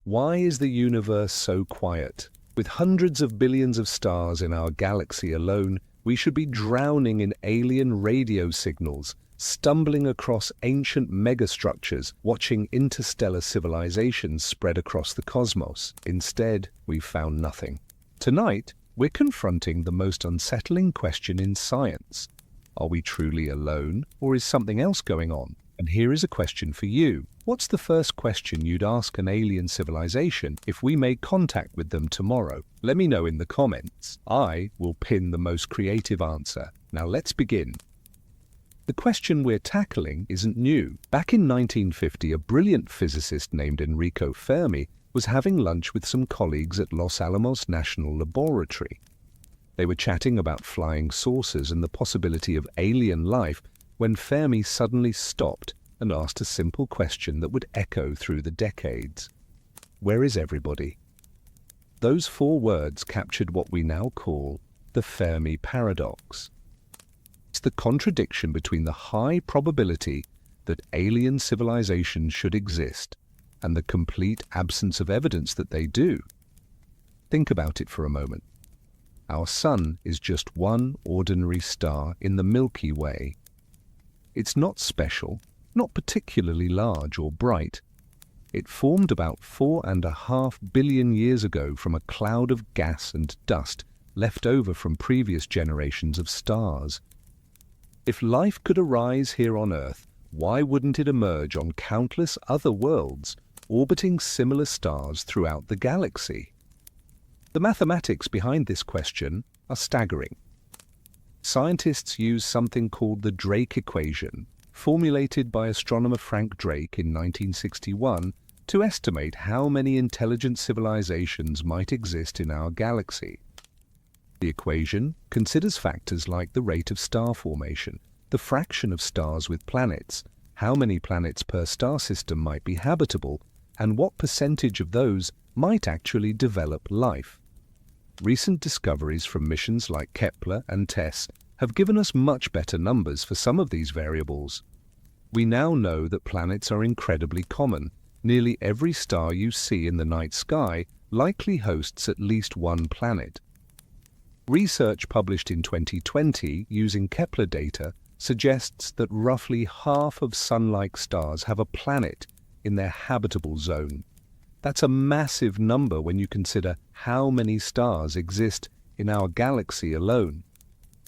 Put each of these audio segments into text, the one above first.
Why is the universe so quiet? With hundreds of billions of stars in our galaxy alone, we should be drowning in alien radio signals, stumbling across ancient megastructures, watching interstellar civilizations spread across the cosmos. Instead, we've found nothing. Tonight, we're confronting the most unsettling question in science. Are we truly alone, or is something else going on? And here is a question for you. What's the first question you'd ask an alien civilization if we made contact with them tomorrow? Let me know in the comments. I will pin the most creative answer. Now let's begin. The question we're tackling isn't new. Back in 1950, a brilliant physicist named Enrico Fermi was having lunch with some colleagues at Los Alamos National Laboratory. They were chatting about flying saucers and the possibility of alien life when Fermi suddenly stopped and asked a simple question that would echo through the decades. Where is everybody? Those 4 words captured what we now call the Fermi Paradox. It's the contradiction between the high probability that alien civilizations should exist and the complete absence of evidence that they do. Think about it for a moment. Our Sun is just one ordinary star in the Milky Way. It's not special, not particularly large or bright. It formed about 4.5 billion years ago from a cloud of gas and dust left over from previous generations of stars. If life could arise here on Earth, why wouldn't it emerge on countless other worlds, orbiting similar stars throughout the galaxy? The mathematics behind this question are staggering. Scientists use something called the Drake equation, formulated by astronomer Frank Drake in 1961, to estimate how many intelligent civilizations might exist in our galaxy. The equation considers factors like the rate of star formation, the fraction of stars with planets, how many planets per star system might be habitable, and what percentage of those might actually develop life. Recent discoveries from missions like Kepler and TESS have given us much better numbers for some of these variables. We now know that planets are incredibly common. Nearly every star you see in the night sky likely hosts at least one planet. Research published in 2020 using Kepler data suggests that roughly half of Sun-like stars have a planet in their habitable zone. That's a massive number when you consider how many stars exist in our galaxy alone.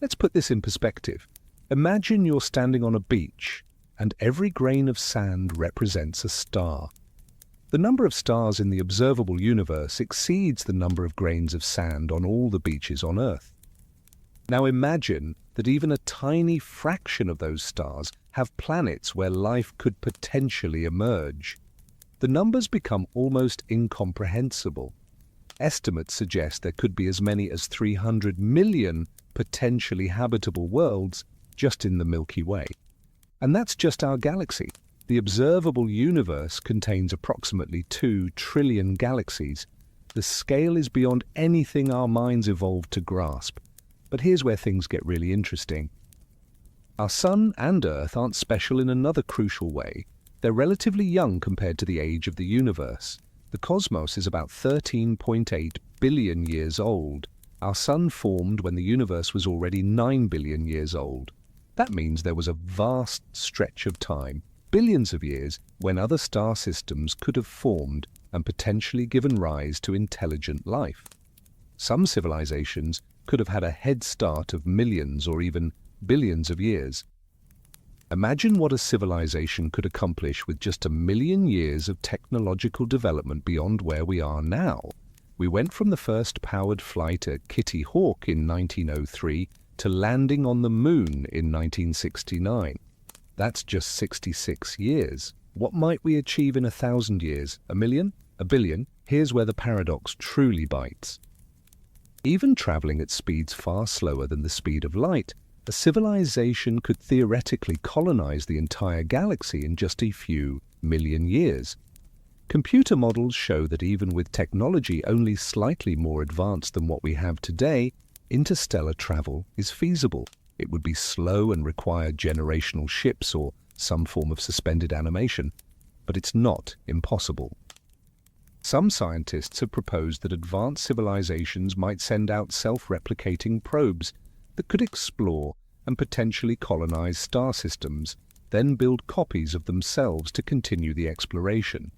Let's put this in perspective. Imagine you're standing on a beach, and every grain of sand represents a star. The number of stars in the observable universe exceeds the number of grains of sand on all the beaches on Earth. Now imagine that even a tiny fraction of those stars have planets where life could potentially emerge. The numbers become almost incomprehensible. Estimates suggest there could be as many as 300 million potentially habitable worlds just in the Milky Way. And that's just our galaxy. The observable universe contains approximately 2 trillion galaxies. The scale is beyond anything our minds evolved to grasp. But here's where things get really interesting. Our Sun and Earth aren't special in another crucial way. They're relatively young compared to the age of the universe. The cosmos is about 13.8 billion years old. Our Sun formed when the universe was already 9 billion years old. That means there was a vast stretch of time, billions of years, when other star systems could have formed and potentially given rise to intelligent life. Some civilizations could have had a head start of millions or even billions of years. Imagine what a civilization could accomplish with just 1 million years of technological development beyond where we are now. We went from the first powered flight at Kitty Hawk in 1903 to landing on the moon in 1969. That's just 66 years. What might we achieve in 1,000 years? 1 million? 1 billion? Here's where the paradox truly bites. Even traveling at speeds far slower than the speed of light, a civilization could theoretically colonize the entire galaxy in just a few million years. Computer models show that even with technology only slightly more advanced than what we have today, interstellar travel is feasible. It would be slow and require generational ships or some form of suspended animation, but it's not impossible. Some scientists have proposed that advanced civilizations might send out self-replicating probes that could explore and potentially colonize star systems, then build copies of themselves to continue the exploration.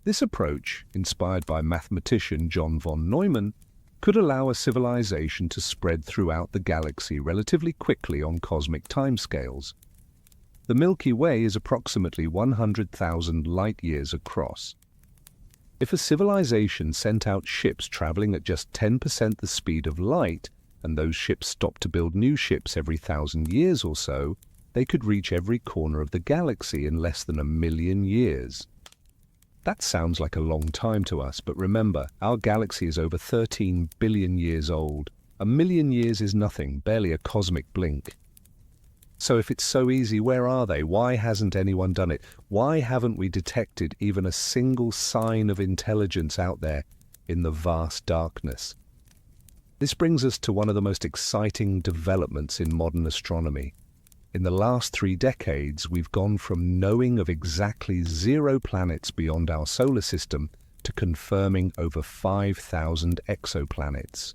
This approach, inspired by mathematician John von Neumann, could allow a civilization to spread throughout the galaxy relatively quickly on cosmic timescales. The Milky Way is approximately 100,000 light-years across. If a civilization sent out ships traveling at just 10% the speed of light, and those ships stopped to build new ships every 1,000 years or so, they could reach every corner of the galaxy in less than 1,000,000 years. That sounds like a long time to us, but remember, our galaxy is over 13 billion years old. 1,000,000 years is nothing, barely a cosmic blink. So if it's so easy, where are they? Why hasn't anyone done it? Why haven't we detected even a single sign of intelligence out there in the vast darkness? This brings us to one of the most exciting developments in modern astronomy. In the last 3 decades, we've gone from knowing of exactly 0 planets beyond our solar system to confirming over 5,000 exoplanets.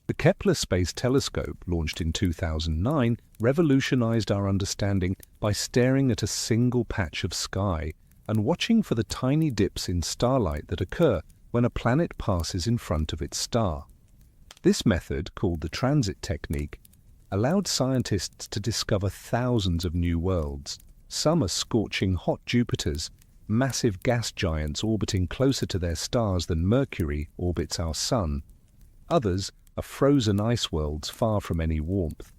The Kepler Space Telescope, launched in 2009, revolutionized our understanding by staring at a single patch of sky and watching for the tiny dips in starlight that occur when a planet passes in front of its star. This method, called the transit technique, allowed scientists to discover thousands of new worlds. Some are scorching hot Jupiters, massive gas giants orbiting closer to their stars than Mercury orbits our Sun. Others are frozen ice worlds far from any warmth.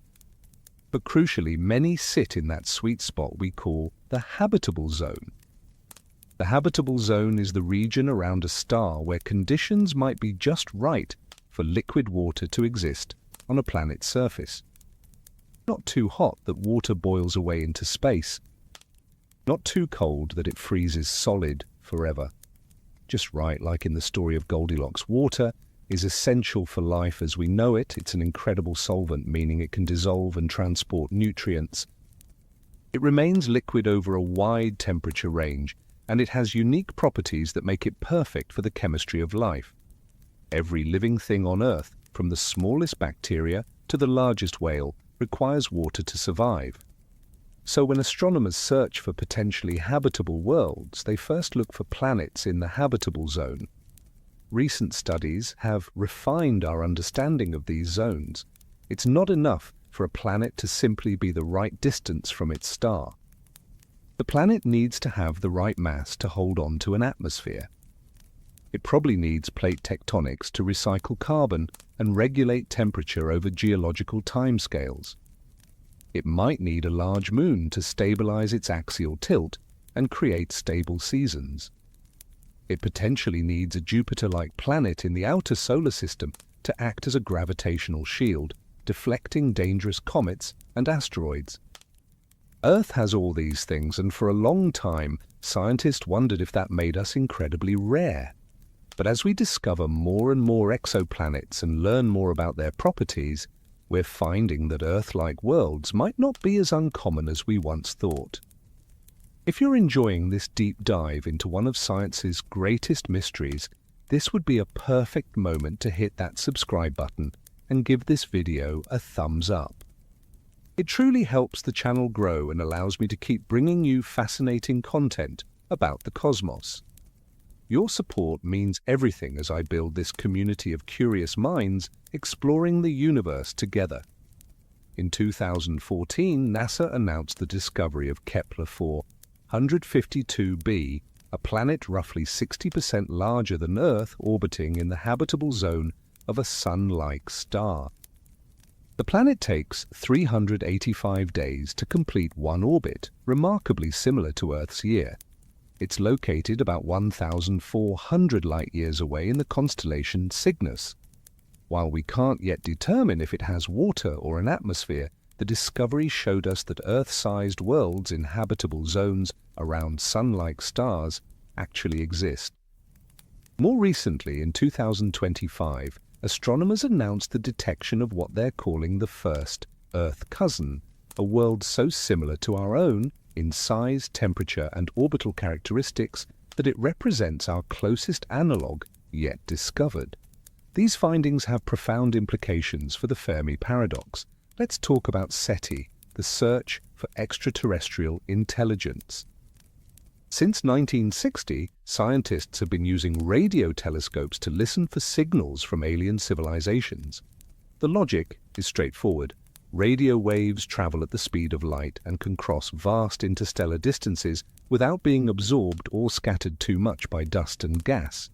But crucially, many sit in that sweet spot we call the habitable zone. The habitable zone is the region around a star where conditions might be just right for liquid water to exist on a planet's surface. Not too hot that water boils away into space. Not too cold that it freezes solid forever. Just right, like in the story of Goldilocks. Water is essential for life as we know it. It's an incredible solvent, meaning it can dissolve and transport nutrients. It remains liquid over a wide temperature range, and it has unique properties that make it perfect for the chemistry of life. Every living thing on Earth, from the smallest bacteria to the largest whale, requires water to survive. So when astronomers search for potentially habitable worlds, they first look for planets in the habitable zone. Recent studies have refined our understanding of these zones. It's not enough for a planet to simply be the right distance from its star. The planet needs to have the right mass to hold on to an atmosphere. It probably needs plate tectonics to recycle carbon and regulate temperature over geological timescales. It might need a large moon to stabilize its axial tilt and create stable seasons. It potentially needs a Jupiter-like planet in the outer solar system to act as a gravitational shield, deflecting dangerous comets and asteroids. Earth has all these things, and for a long time, scientists wondered if that made us incredibly rare. But as we discover more and more exoplanets and learn more about their properties, we're finding that Earth-like worlds might not be as uncommon as we once thought. If you're enjoying this deep dive into one of science's greatest mysteries, this would be a perfect moment to hit that subscribe button and give this video a thumbs up. It truly helps the channel grow and allows me to keep bringing you fascinating content about the cosmos. Your support means everything as I build this community of curious minds exploring the universe together. In 2014, NASA announced the discovery of Kepler-4 152b, a planet roughly 60% larger than Earth orbiting in the habitable zone of a Sun-like star. The planet takes 385 days to complete one orbit, remarkably similar to Earth's year. It's located about 1,400 light-years away in the constellation Cygnus. While we can't yet determine if it has water or an atmosphere, the discovery showed us that Earth-sized worlds in habitable zones around Sun-like stars actually exist. More recently, in 2025, astronomers announced the detection of what they're calling the first Earth cousin, a world so similar to our own in size, temperature, and orbital characteristics that it represents our closest analogue yet discovered. These findings have profound implications for the Fermi Paradox. Let's talk about SETI, the search for extraterrestrial intelligence. Since 1960, scientists have been using radio telescopes to listen for signals from alien civilizations. The logic is straightforward. Radio waves travel at the speed of light and can cross vast interstellar distances without being absorbed or scattered too much by dust and gas.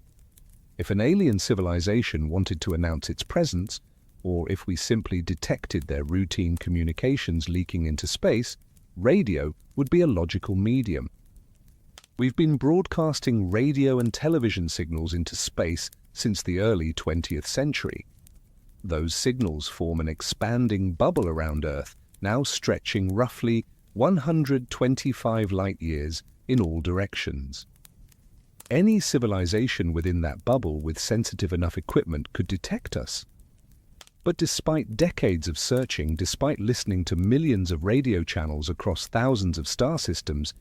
If an alien civilization wanted to announce its presence, or if we simply detected their routine communications leaking into space, radio would be a logical medium. We've been broadcasting radio and television signals into space since the early 20th century. Those signals form an expanding bubble around Earth, now stretching roughly 125 light-years in all directions. Any civilization within that bubble with sensitive enough equipment could detect us. But despite decades of searching, despite listening to millions of radio channels across thousands of star systems,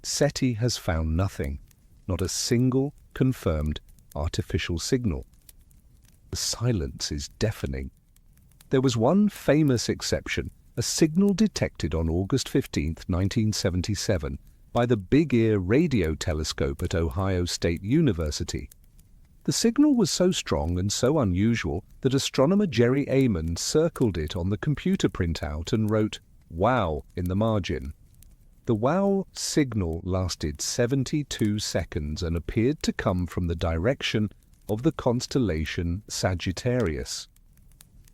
SETI has found nothing, not a single confirmed artificial signal. The silence is deafening. There was one famous exception, a signal detected on August 15, 1977, by the Big Ear radio telescope at Ohio State University. The signal was so strong and so unusual that astronomer Jerry Amon circled it on the computer printout and wrote "Wow" in the margin. The wow signal lasted 72 seconds and appeared to come from the direction of the constellation Sagittarius.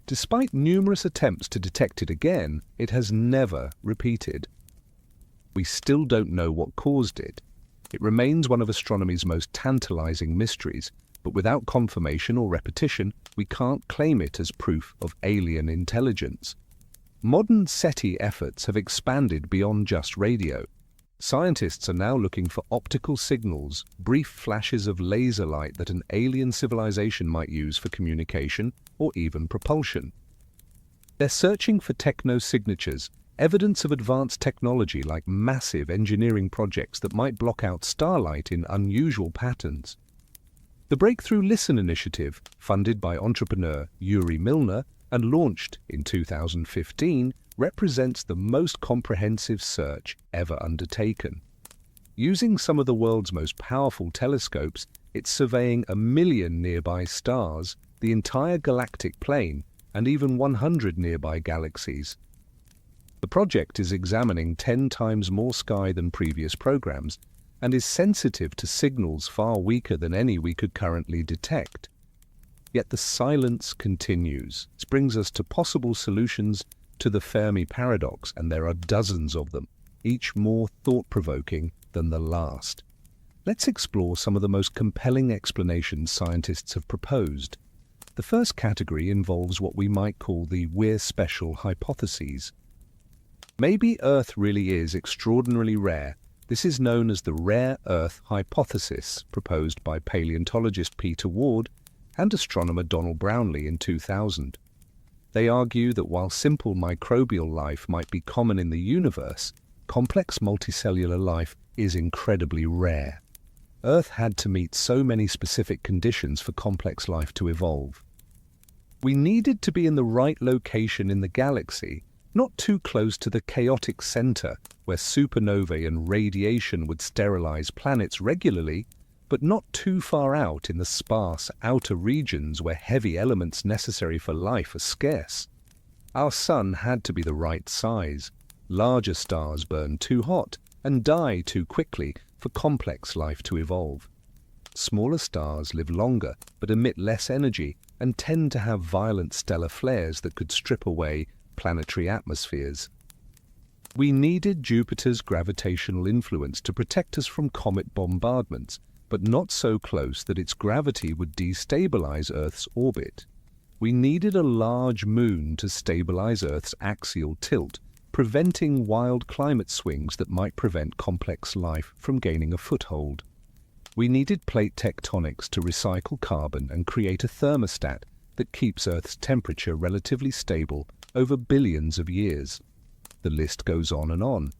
Despite numerous attempts to detect it again, it has never repeated. We still don't know what caused it. It remains one of astronomy's most tantalizing mysteries, but without confirmation or repetition, we can't claim it as proof of alien intelligence. Modern SETI efforts have expanded beyond just radio. Scientists are now looking for optical signals, brief flashes of laser light that an alien civilization might use for communication or even propulsion. They're searching for techno-signatures, evidence of advanced technology like massive engineering projects that might block out starlight in unusual patterns. The Breakthrough Listen initiative, funded by entrepreneur Yuri Milner and launched in 2015, represents the most comprehensive search ever undertaken. Using some of the world's most powerful telescopes, it's surveying 1 million nearby stars, the entire galactic plane, and even 100 nearby galaxies. The project is examining 10 times more sky than previous programs and is sensitive to signals far weaker than any we could currently detect. Yet the silence continues. This brings us to possible solutions to the Fermi Paradox, and there are dozens of them, each more thought-provoking than the last. Let's explore some of the most compelling explanations scientists have proposed. The first category involves what we might call the "we're special" hypotheses. Maybe Earth really is extraordinarily rare. This is known as the rare Earth hypothesis, proposed by paleontologist Peter Ward and astronomer Donald Brownlee in 2000. They argue that while simple microbial life might be common in the universe, complex multicellular life is incredibly rare. Earth had to meet so many specific conditions for complex life to evolve. We needed to be in the right location in the galaxy, not too close to the chaotic center where supernovae and radiation would sterilize planets regularly, but not too far out in the sparse outer regions where heavy elements necessary for life are scarce. Our sun had to be the right size. Larger stars burn too hot and die too quickly for complex life to evolve. Smaller stars live longer but emit less energy and tend to have violent stellar flares that could strip away planetary atmospheres. We needed Jupiter's gravitational influence to protect us from comet bombardments, but not so close that its gravity would destabilize Earth's orbit. We needed a large moon to stabilize Earth's axial tilt, preventing wild climate swings that might prevent complex life from gaining a foothold. We needed plate tectonics to recycle carbon and create a thermostat that keeps Earth's temperature relatively stable over billions of years. The list goes on and on.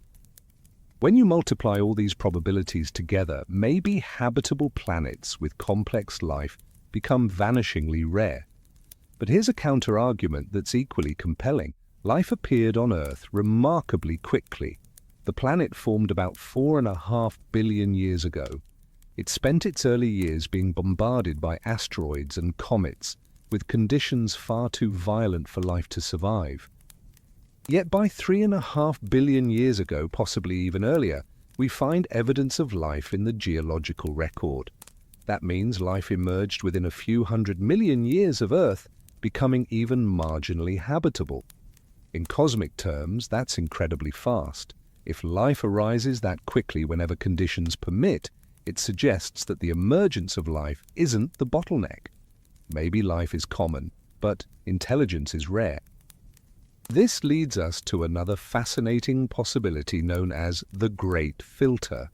When you multiply all these probabilities together, maybe habitable planets with complex life become vanishingly rare. But here's a counter-argument that's equally compelling. Life appeared on Earth remarkably quickly. The planet formed about 4.5 billion years ago. It spent its early years being bombarded by asteroids and comets, with conditions far too violent for life to survive. Yet by 3.5 billion years ago, possibly even earlier, we find evidence of life in the geological record. That means life emerged within a few 100 million years of Earth, becoming even marginally habitable. In cosmic terms, that's incredibly fast. If life arises that quickly whenever conditions permit, it suggests that the emergence of life isn't the bottleneck. Maybe life is common, but intelligence is rare. This leads us to another fascinating possibility known as the Great Filter.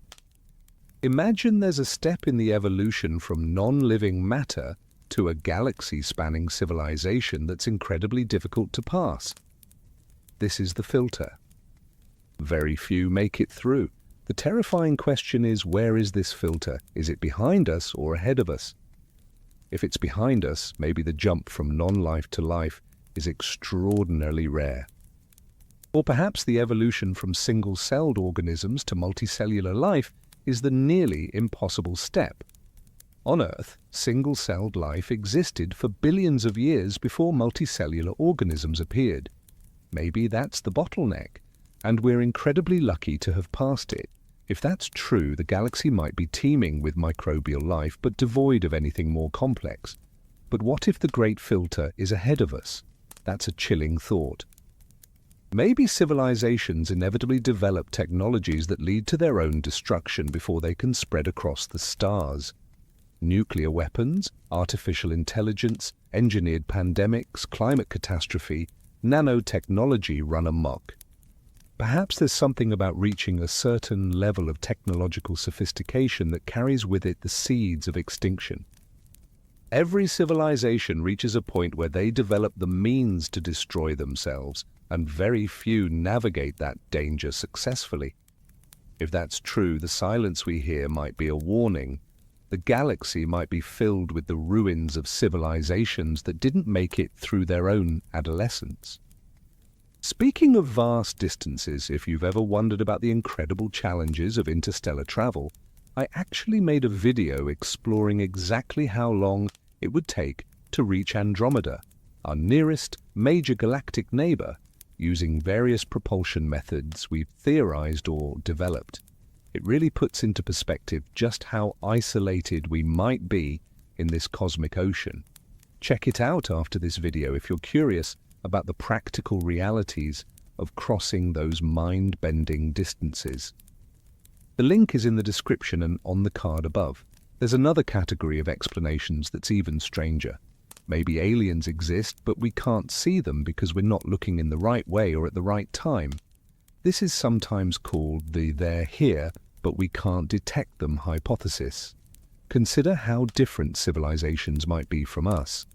Imagine there's a step in the evolution from non-living matter to a galaxy-spanning civilization that's incredibly difficult to pass. This is the filter. Very few make it through. The terrifying question is, where is this filter? Is it behind us or ahead of us? If it's behind us, maybe the jump from non-life to life is extraordinarily rare. Or perhaps the evolution from single-celled organisms to multicellular life is the nearly impossible step. On Earth, single-celled life existed for billions of years before multicellular organisms appeared. Maybe that's the bottleneck, and we're incredibly lucky to have passed it. If that's true, the galaxy might be teeming with microbial life, but devoid of anything more complex. But what if the Great Filter is ahead of us? That's a chilling thought. Maybe civilizations inevitably develop technologies that lead to their own destruction before they can spread across the stars. Nuclear weapons, artificial intelligence, engineered pandemics, climate catastrophe, nanotechnology run amok. Perhaps there's something about reaching a certain level of technological sophistication that carries with it the seeds of extinction. Every civilization reaches a point where they develop the means to destroy themselves, and very few navigate that danger successfully. If that's true, the silence we hear might be a warning. The galaxy might be filled with the ruins of civilizations that didn't make it through their own adolescence. Speaking of vast distances, if you've ever wondered about the incredible challenges of interstellar travel, I actually made a video exploring exactly how long it would take to reach Andromeda, our nearest major galactic neighbor, using various propulsion methods we've theorized or developed. It really puts into perspective just how isolated we might be in this cosmic ocean. Check it out after this video if you're curious about the practical realities of crossing those mind-bending distances. The link is in the description and on the card above. There's another category of explanations that's even stranger. Maybe aliens exist, but we can't see them because we're not looking in the right way or at the right time. This is sometimes called the "they're here, but we can't detect them" hypothesis. Consider how different civilizations might be from us.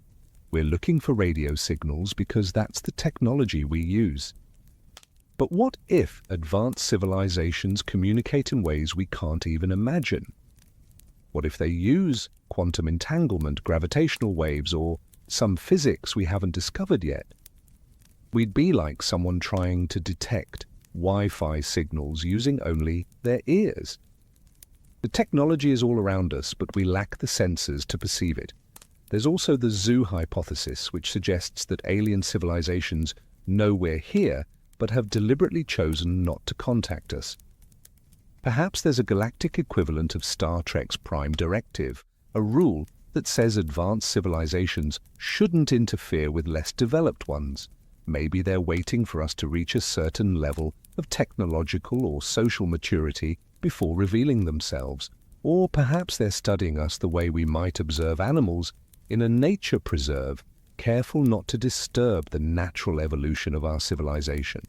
We're looking for radio signals because that's the technology we use. But what if advanced civilizations communicate in ways we can't even imagine? What if they use quantum entanglement, gravitational waves, or some physics we haven't discovered yet? We'd be like someone trying to detect Wi-Fi signals using only their ears. The technology is all around us, but we lack the sensors to perceive it. There's also the zoo hypothesis, which suggests that alien civilizations know we're here, but have deliberately chosen not to contact us. Perhaps there's a galactic equivalent of Star Trek's Prime Directive, a rule that says advanced civilizations shouldn't interfere with less developed ones. Maybe they're waiting for us to reach a certain level of technological or social maturity before revealing themselves. Or perhaps they're studying us the way we might observe animals in a nature preserve, careful not to disturb the natural evolution of our civilization.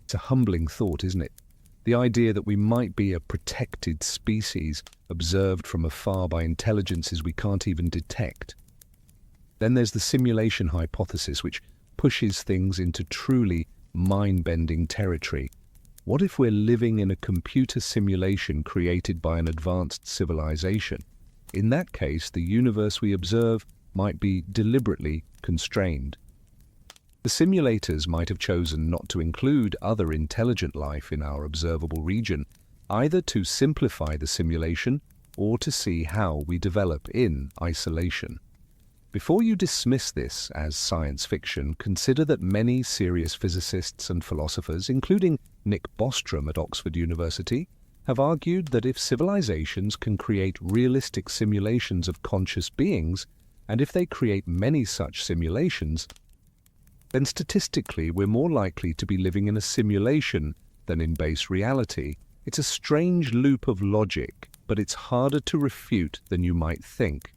It's a humbling thought, isn't it? The idea that we might be a protected species, observed from afar by intelligences we can't even detect. Then there's the simulation hypothesis, which pushes things into truly mind-bending territory. What if we're living in a computer simulation created by an advanced civilization? In that case, the universe we observe might be deliberately constrained. The simulators might have chosen not to include other intelligent life in our observable region, either to simplify the simulation or to see how we develop in isolation. Before you dismiss this as science fiction, consider that many serious physicists and philosophers, including Nick Bostrom at Oxford University, have argued that if civilizations can create realistic simulations of conscious beings, and if they create many such simulations, then statistically we're more likely to be living in a simulation than in base reality. It's a strange loop of logic, but it's harder to refute than you might think.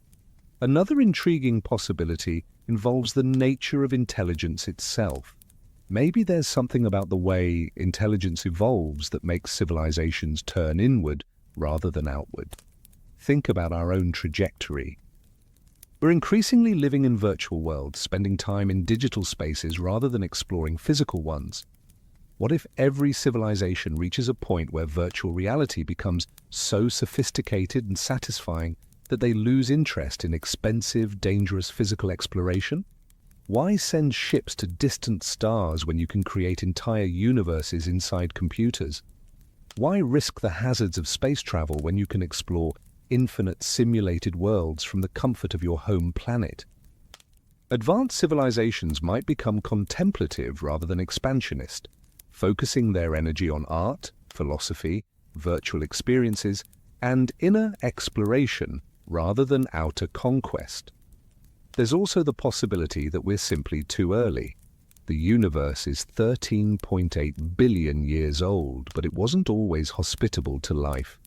Another intriguing possibility involves the nature of intelligence itself. Maybe there's something about the way intelligence evolves that makes civilizations turn inward rather than outward. Think about our own trajectory. We're increasingly living in virtual worlds, spending time in digital spaces rather than exploring physical ones. What if every civilization reaches a point where virtual reality becomes so sophisticated and satisfying that they lose interest in expensive, dangerous physical exploration? Why send ships to distant stars when you can create entire universes inside computers? Why risk the hazards of space travel when you can explore infinite simulated worlds from the comfort of your home planet? Advanced civilizations might become contemplative rather than expansionist, focusing their energy on art, philosophy, virtual experiences, and inner exploration rather than outer conquest. There's also the possibility that we're simply too early. The universe is 13.8 billion years old, but it wasn't always hospitable to life.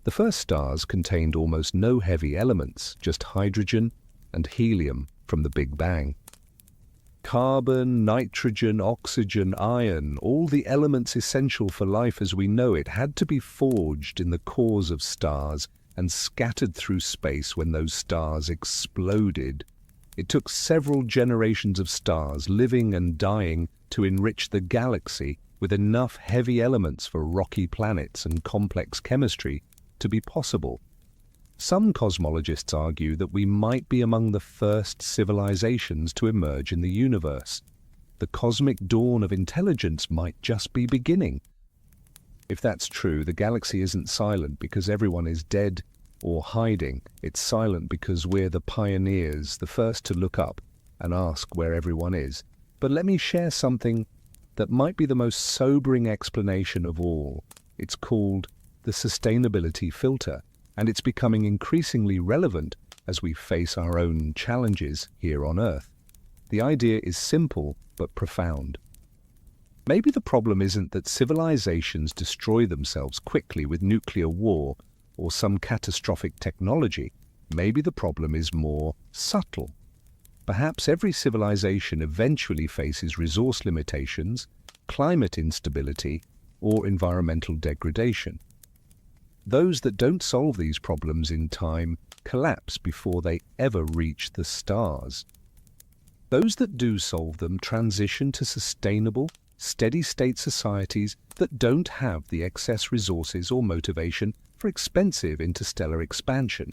The first stars contained almost no heavy elements, just hydrogen and helium from the Big Bang. Carbon, nitrogen, oxygen, iron, all the elements essential for life as we know it had to be forged in the cores of stars and scattered through space when those stars exploded. It took several generations of stars living and dying to enrich the galaxy with enough heavy elements for rocky planets and complex chemistry to be possible. Some cosmologists argue that we might be among the first civilizations to emerge in the universe. The cosmic dawn of intelligence might just be beginning. If that's true, the galaxy isn't silent because everyone is dead or hiding. It's silent because we're the pioneers, the first to look up and ask where everyone is. But let me share something that might be the most sobering explanation of all. It's called the sustainability filter, and it's becoming increasingly relevant as we face our own challenges here on Earth. The idea is simple but profound. Maybe the problem isn't that civilizations destroy themselves quickly with nuclear war or some catastrophic technology. Maybe the problem is more subtle. Perhaps every civilization eventually faces resource limitations, climate instability, or environmental degradation. Those that don't solve these problems in time collapse before they ever reach the stars. Those that do solve them transition to sustainable, steady-state societies that don't have the excess resources or motivation for expensive interstellar expansion.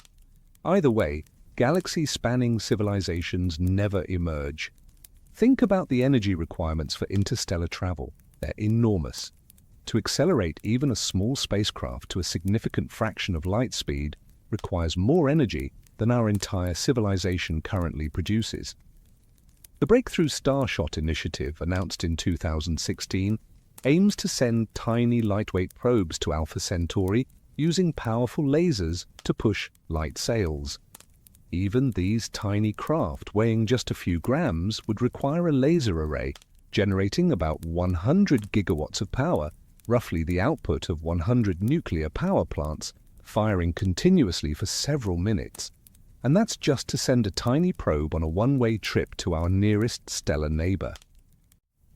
Either way, galaxy-spanning civilizations never emerge. Think about the energy requirements for interstellar travel. They're enormous. To accelerate even a small spacecraft to a significant fraction of light speed requires more energy than our entire civilization currently produces. The Breakthrough Starshot initiative, announced in 2016, aims to send tiny lightweight probes to Alpha Centauri using powerful lasers to push light sails. Even these tiny craft, weighing just a few grams, would require a laser array, generating about 100 gigawatts of power, roughly the output of 100 nuclear power plants, firing continuously for several minutes. And that's just to send a tiny probe on a one-way trip to our nearest stellar neighbor.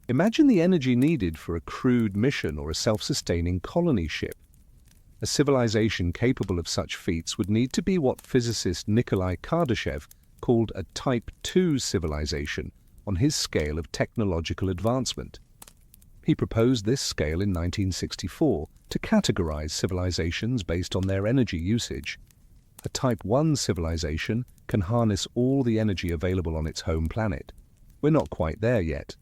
Imagine the energy needed for a crewed mission or a self-sustaining colony ship. A civilization capable of such feats would need to be what physicist Nikolai Kardashev called a Type II civilization on his scale of technological advancement. He proposed this scale in 1964 to categorize civilizations based on their energy usage. A Type 1 civilization can harness all the energy available on its home planet. We're not quite there yet.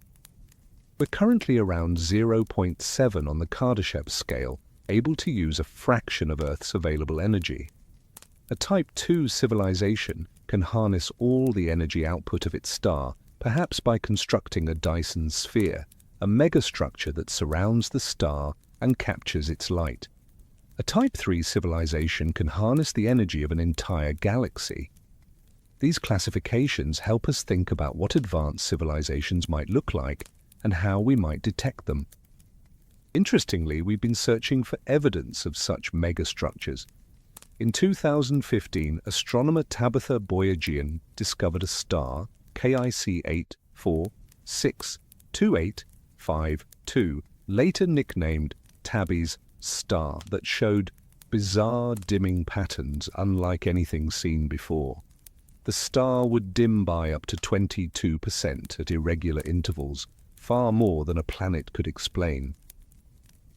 We're currently around 0.7 on the Kardashev scale, able to use a fraction of Earth's available energy. A Type 2 civilization can harness all the energy output of its star, perhaps by constructing a Dyson sphere, a megastructure that surrounds the star and captures its light. A Type 3 civilization can harness the energy of an entire galaxy. These classifications help us think about what advanced civilizations might look like and how we might detect them. Interestingly, we've been searching for evidence of such megastructures. In 2015, astronomer Tabitha Boyajian discovered a star, KIC 84628552, later nicknamed Tabby's star, that showed bizarre dimming patterns unlike anything seen before. The star would dim by up to 22% at irregular intervals, far more than a planet could explain.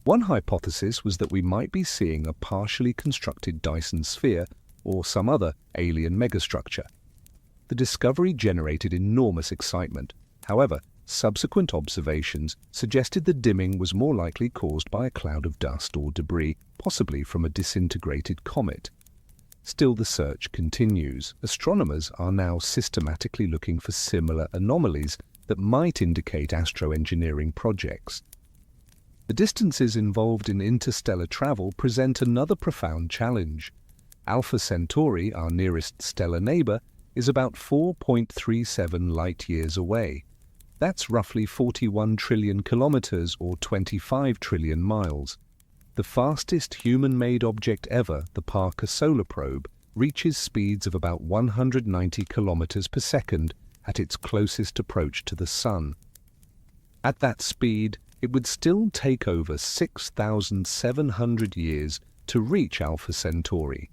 One hypothesis was that we might be seeing a partially constructed Dyson sphere or some other alien megastructure. The discovery generated enormous excitement. However, subsequent observations suggested the dimming was more likely caused by a cloud of dust or debris, possibly from a disintegrated comet. Still, the search continues. Astronomers are now systematically looking for similar anomalies that might indicate astroengineering projects. The distances involved in interstellar travel present another profound challenge. Alpha Centauri, our nearest stellar neighbor, is about 4.37 light-years away. That's roughly 41 trillion kilometers or 25 trillion miles. The fastest human-made object ever, the Parker Solar Probe, reaches speeds of about 190 kilometers per second at its closest approach to the Sun. At that speed, it would still take over 6,700 years to reach Alpha Centauri.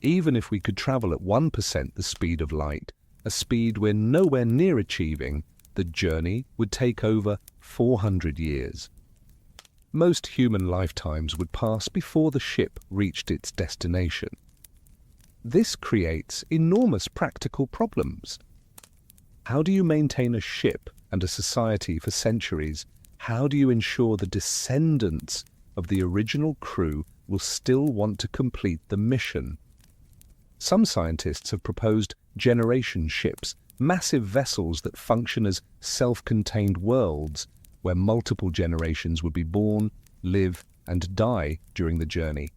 Even if we could travel at 1% the speed of light, a speed we're nowhere near achieving, the journey would take over 400 years. Most human lifetimes would pass before the ship reached its destination. This creates enormous practical problems. How do you maintain a ship and a society for centuries? How do you ensure the descendants of the original crew will still want to complete the mission? Some scientists have proposed generation ships, massive vessels that function as self-contained worlds where multiple generations would be born, live, and die during the journey.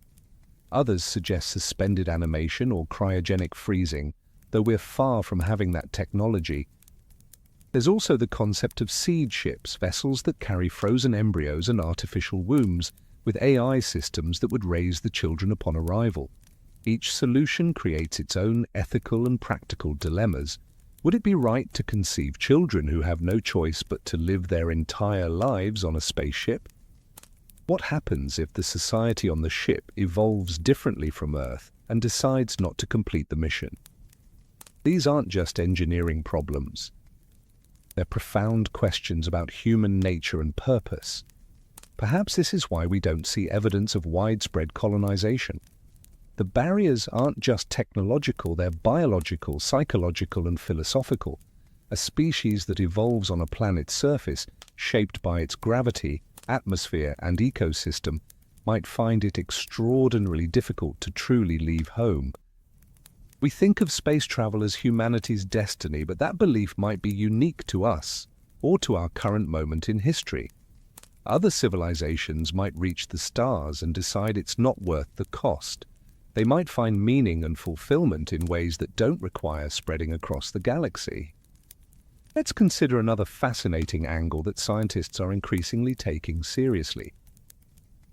Others suggest suspended animation or cryogenic freezing, though we're far from having that technology. There's also the concept of seed ships, vessels that carry frozen embryos and artificial wombs, with AI systems that would raise the children upon arrival. Each solution creates its own ethical and practical dilemmas. Would it be right to conceive children who have no choice but to live their entire lives on a spaceship? What happens if the society on the ship evolves differently from Earth and decides not to complete the mission? These aren't just engineering problems. They're profound questions about human nature and purpose. Perhaps this is why we don't see evidence of widespread colonization. The barriers aren't just technological, they're biological, psychological, and philosophical. A species that evolves on a planet's surface, shaped by its gravity, atmosphere, and ecosystem, might find it extraordinarily difficult to truly leave home. We think of space travel as humanity's destiny, but that belief might be unique to us, or to our current moment in history. Other civilizations might reach the stars and decide it's not worth the cost. They might find meaning and fulfillment in ways that don't require spreading across the galaxy. Let's consider another fascinating angle that scientists are increasingly taking seriously.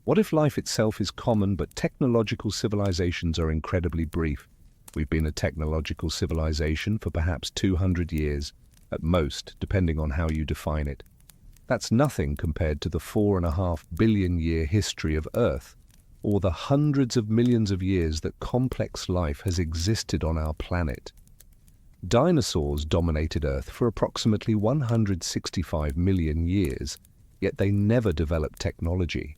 What if life itself is common, but technological civilizations are incredibly brief? We've been a technological civilization for perhaps 200 years, at most, depending on how you define it. That's nothing compared to the 4.5 billion-year history of Earth, or the hundreds of millions of years that complex life has existed on our planet. Dinosaurs dominated Earth for approximately 165 million years. yet they never developed technology.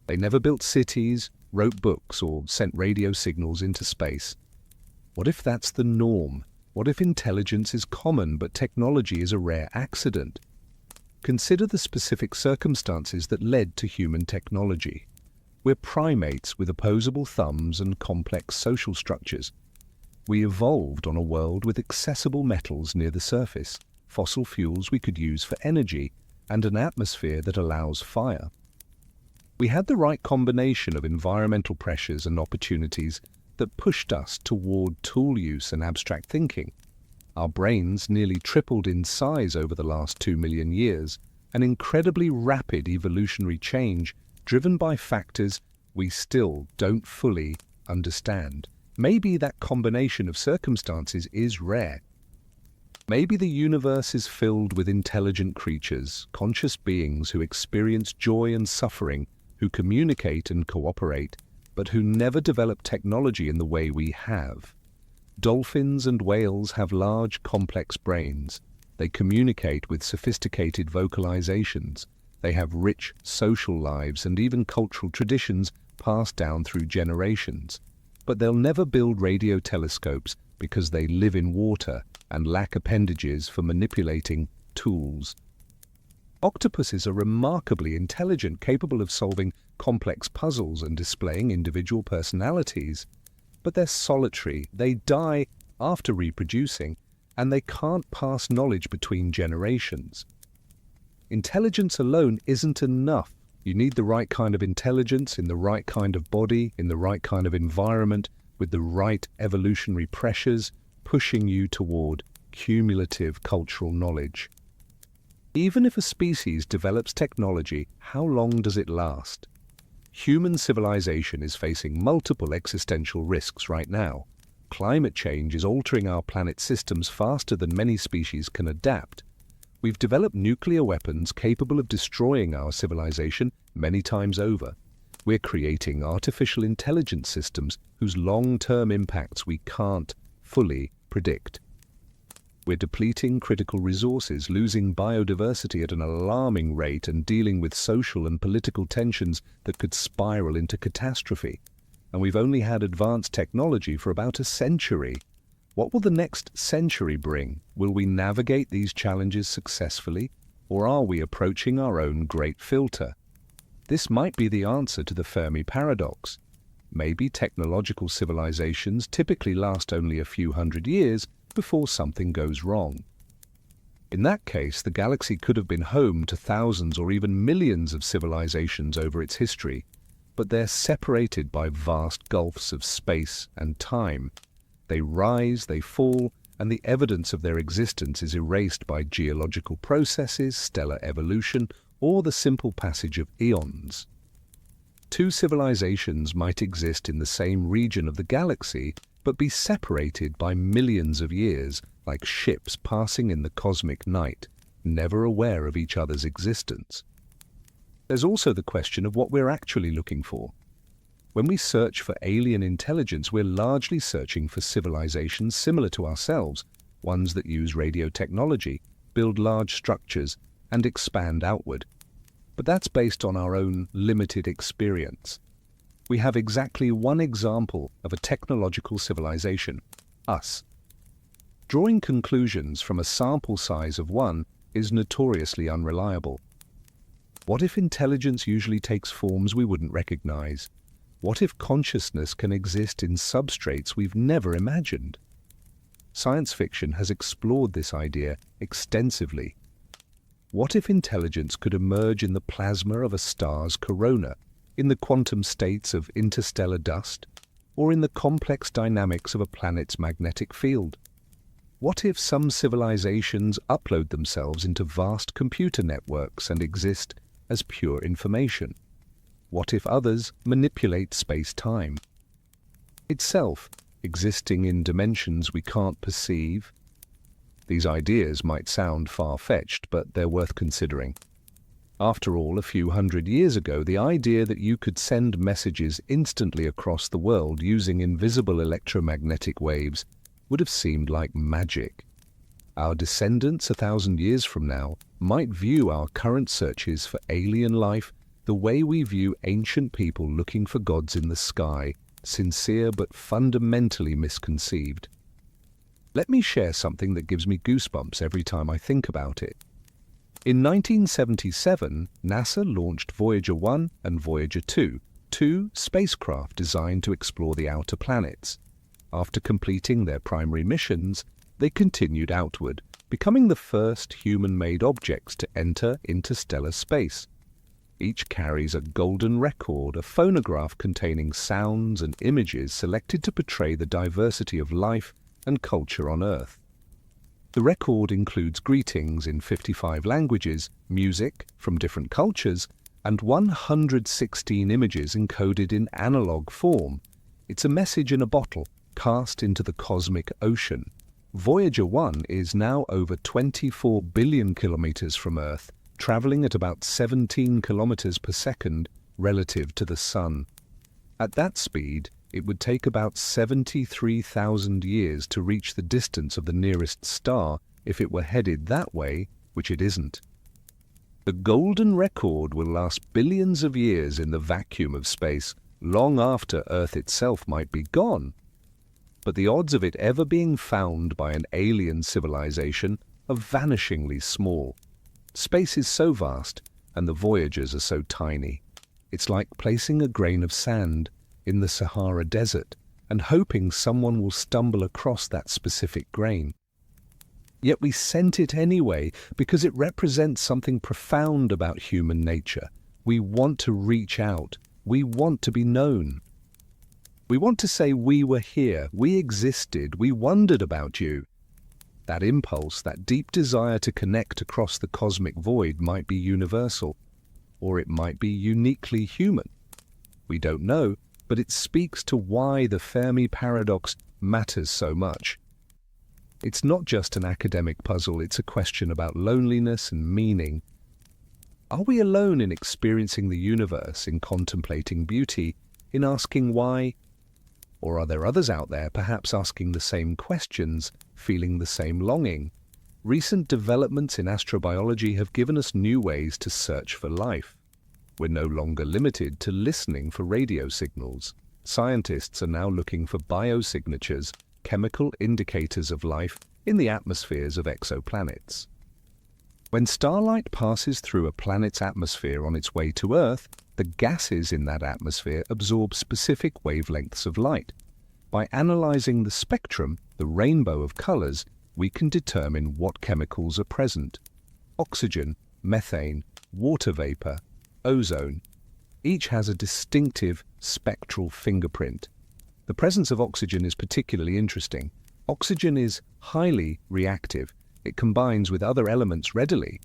They never built cities, wrote books, or sent radio signals into space. What if that's the norm? What if intelligence is common but technology is a rare accident? Consider the specific circumstances that led to human technology. We're primates with opposable thumbs and complex social structures. We evolved on a world with accessible metals near the surface, fossil fuels we could use for energy, and an atmosphere that allows fire. We had the right combination of environmental pressures and opportunities that pushed us toward tool use and abstract thinking. Our brains nearly tripled in size over the last 2 million years, an incredibly rapid evolutionary change driven by factors we still don't fully understand. Maybe that combination of circumstances is rare. Maybe the universe is filled with intelligent creatures, conscious beings who experience joy and suffering, who communicate and cooperate, but who never develop technology in the way we have. Dolphins and whales have large, complex brains. They communicate with sophisticated vocalizations. They have rich social lives and even cultural traditions passed down through generations. But they'll never build radio telescopes because they live in water and lack appendages for manipulating tools. Octopuses are remarkably intelligent, capable of solving complex puzzles and displaying individual personalities. But they're solitary, they die after reproducing, and they can't pass knowledge between generations. Intelligence alone isn't enough. You need the right kind of intelligence in the right kind of body, in the right kind of environment, with the right evolutionary pressures pushing you toward cumulative cultural knowledge. Even if a species develops technology, how long does it last? Human civilization is facing multiple existential risks right now. Climate change is altering our planet's systems faster than many species can adapt. We've developed nuclear weapons capable of destroying our civilization many times over. We're creating artificial intelligence systems whose long-term impacts we can't fully predict. We're depleting critical resources, losing biodiversity at an alarming rate, and dealing with social and political tensions that could spiral into catastrophe. And we've only had advanced technology for about a century. What will the next century bring? Will we navigate these challenges successfully, or are we approaching our own great filter? This might be the answer to the Fermi Paradox. Maybe technological civilizations typically last only a few hundred years before something goes wrong. In that case, the galaxy could have been home to thousands or even millions of civilizations over its history, but they're separated by vast gulfs of space and time. They rise, they fall, and the evidence of their existence is erased by geological processes, stellar evolution, or the simple passage of eons. Two civilizations might exist in the same region of the galaxy, but be separated by millions of years, like ships passing in the cosmic night, never aware of each other's existence. There's also the question of what we're actually looking for. When we search for alien intelligence, we're largely searching for civilizations similar to ourselves, ones that use radio technology, build large structures, and expand outward. But that's based on our own limited experience. We have exactly one example of a technological civilization, us. Drawing conclusions from a sample size of one is notoriously unreliable. What if intelligence usually takes forms we wouldn't recognize? What if consciousness can exist in substrates we've never imagined? Science fiction has explored this idea extensively. What if intelligence could emerge in the plasma of a star's corona, in the quantum states of interstellar dust, or in the complex dynamics of a planet's magnetic field? What if some civilizations upload themselves into vast computer networks and exist as pure information? What if others manipulate space-time itself, existing in dimensions we can't perceive? These ideas might sound far-fetched, but they're worth considering. After all, a few hundred years ago, the idea that you could send messages instantly across the world using invisible electromagnetic waves would have seemed like magic. Our descendants 1,000 years from now might view our current searches for alien life the way we view ancient people looking for gods in the sky, sincere but fundamentally misconceived. Let me share something that gives me goosebumps every time I think about it. In 1977, NASA launched Voyager 1 and Voyager 2, two spacecraft designed to explore the outer planets. After completing their primary missions, they continued outward, becoming the first human-made objects to enter interstellar space. Each carries a golden record, a phonograph containing sounds and images selected to portray the diversity of life and culture on Earth. The record includes greetings in 55 languages, music from different cultures, and 116 images encoded in analog form. It's a message in a bottle, cast into the cosmic ocean. Voyager 1 is now over 24 billion kilometers from Earth, traveling at about 17 kilometers per second relative to the Sun. At that speed, it would take about 73,000 years to reach the distance of the nearest star if it were headed that way, which it isn't. The golden record will last billions of years in the vacuum of space, long after Earth itself might be gone. But the odds of it ever being found by an alien civilization are vanishingly small. Space is so vast, and the voyagers are so tiny. It's like placing a grain of sand in the Sahara Desert and hoping someone will stumble across that specific grain. Yet we sent it anyway because it represents something profound about human nature. We want to reach out. We want to be known. We want to say we were here, we existed, we wondered about you. That impulse, that deep desire to connect across the cosmic void might be universal, or it might be uniquely human. We don't know, but it speaks to why the Fermi Paradox matters so much. It's not just an academic puzzle, it's a question about loneliness and meaning. Are we alone in experiencing the universe, in contemplating beauty, in asking why? Or are there others out there perhaps asking the same questions, feeling the same longing? Recent developments in astrobiology have given us new ways to search for life. We're no longer limited to listening for radio signals. Scientists are now looking for biosignatures, chemical indicators of life in the atmospheres of exoplanets. When starlight passes through a planet's atmosphere on its way to Earth, the gases in that atmosphere absorb specific wavelengths of light. By analyzing the spectrum, the rainbow of colors, we can determine what chemicals are present. Oxygen, methane, water vapor, ozone. Each has a distinctive spectral fingerprint. The presence of oxygen is particularly interesting. Oxygen is highly reactive. It combines with other elements readily.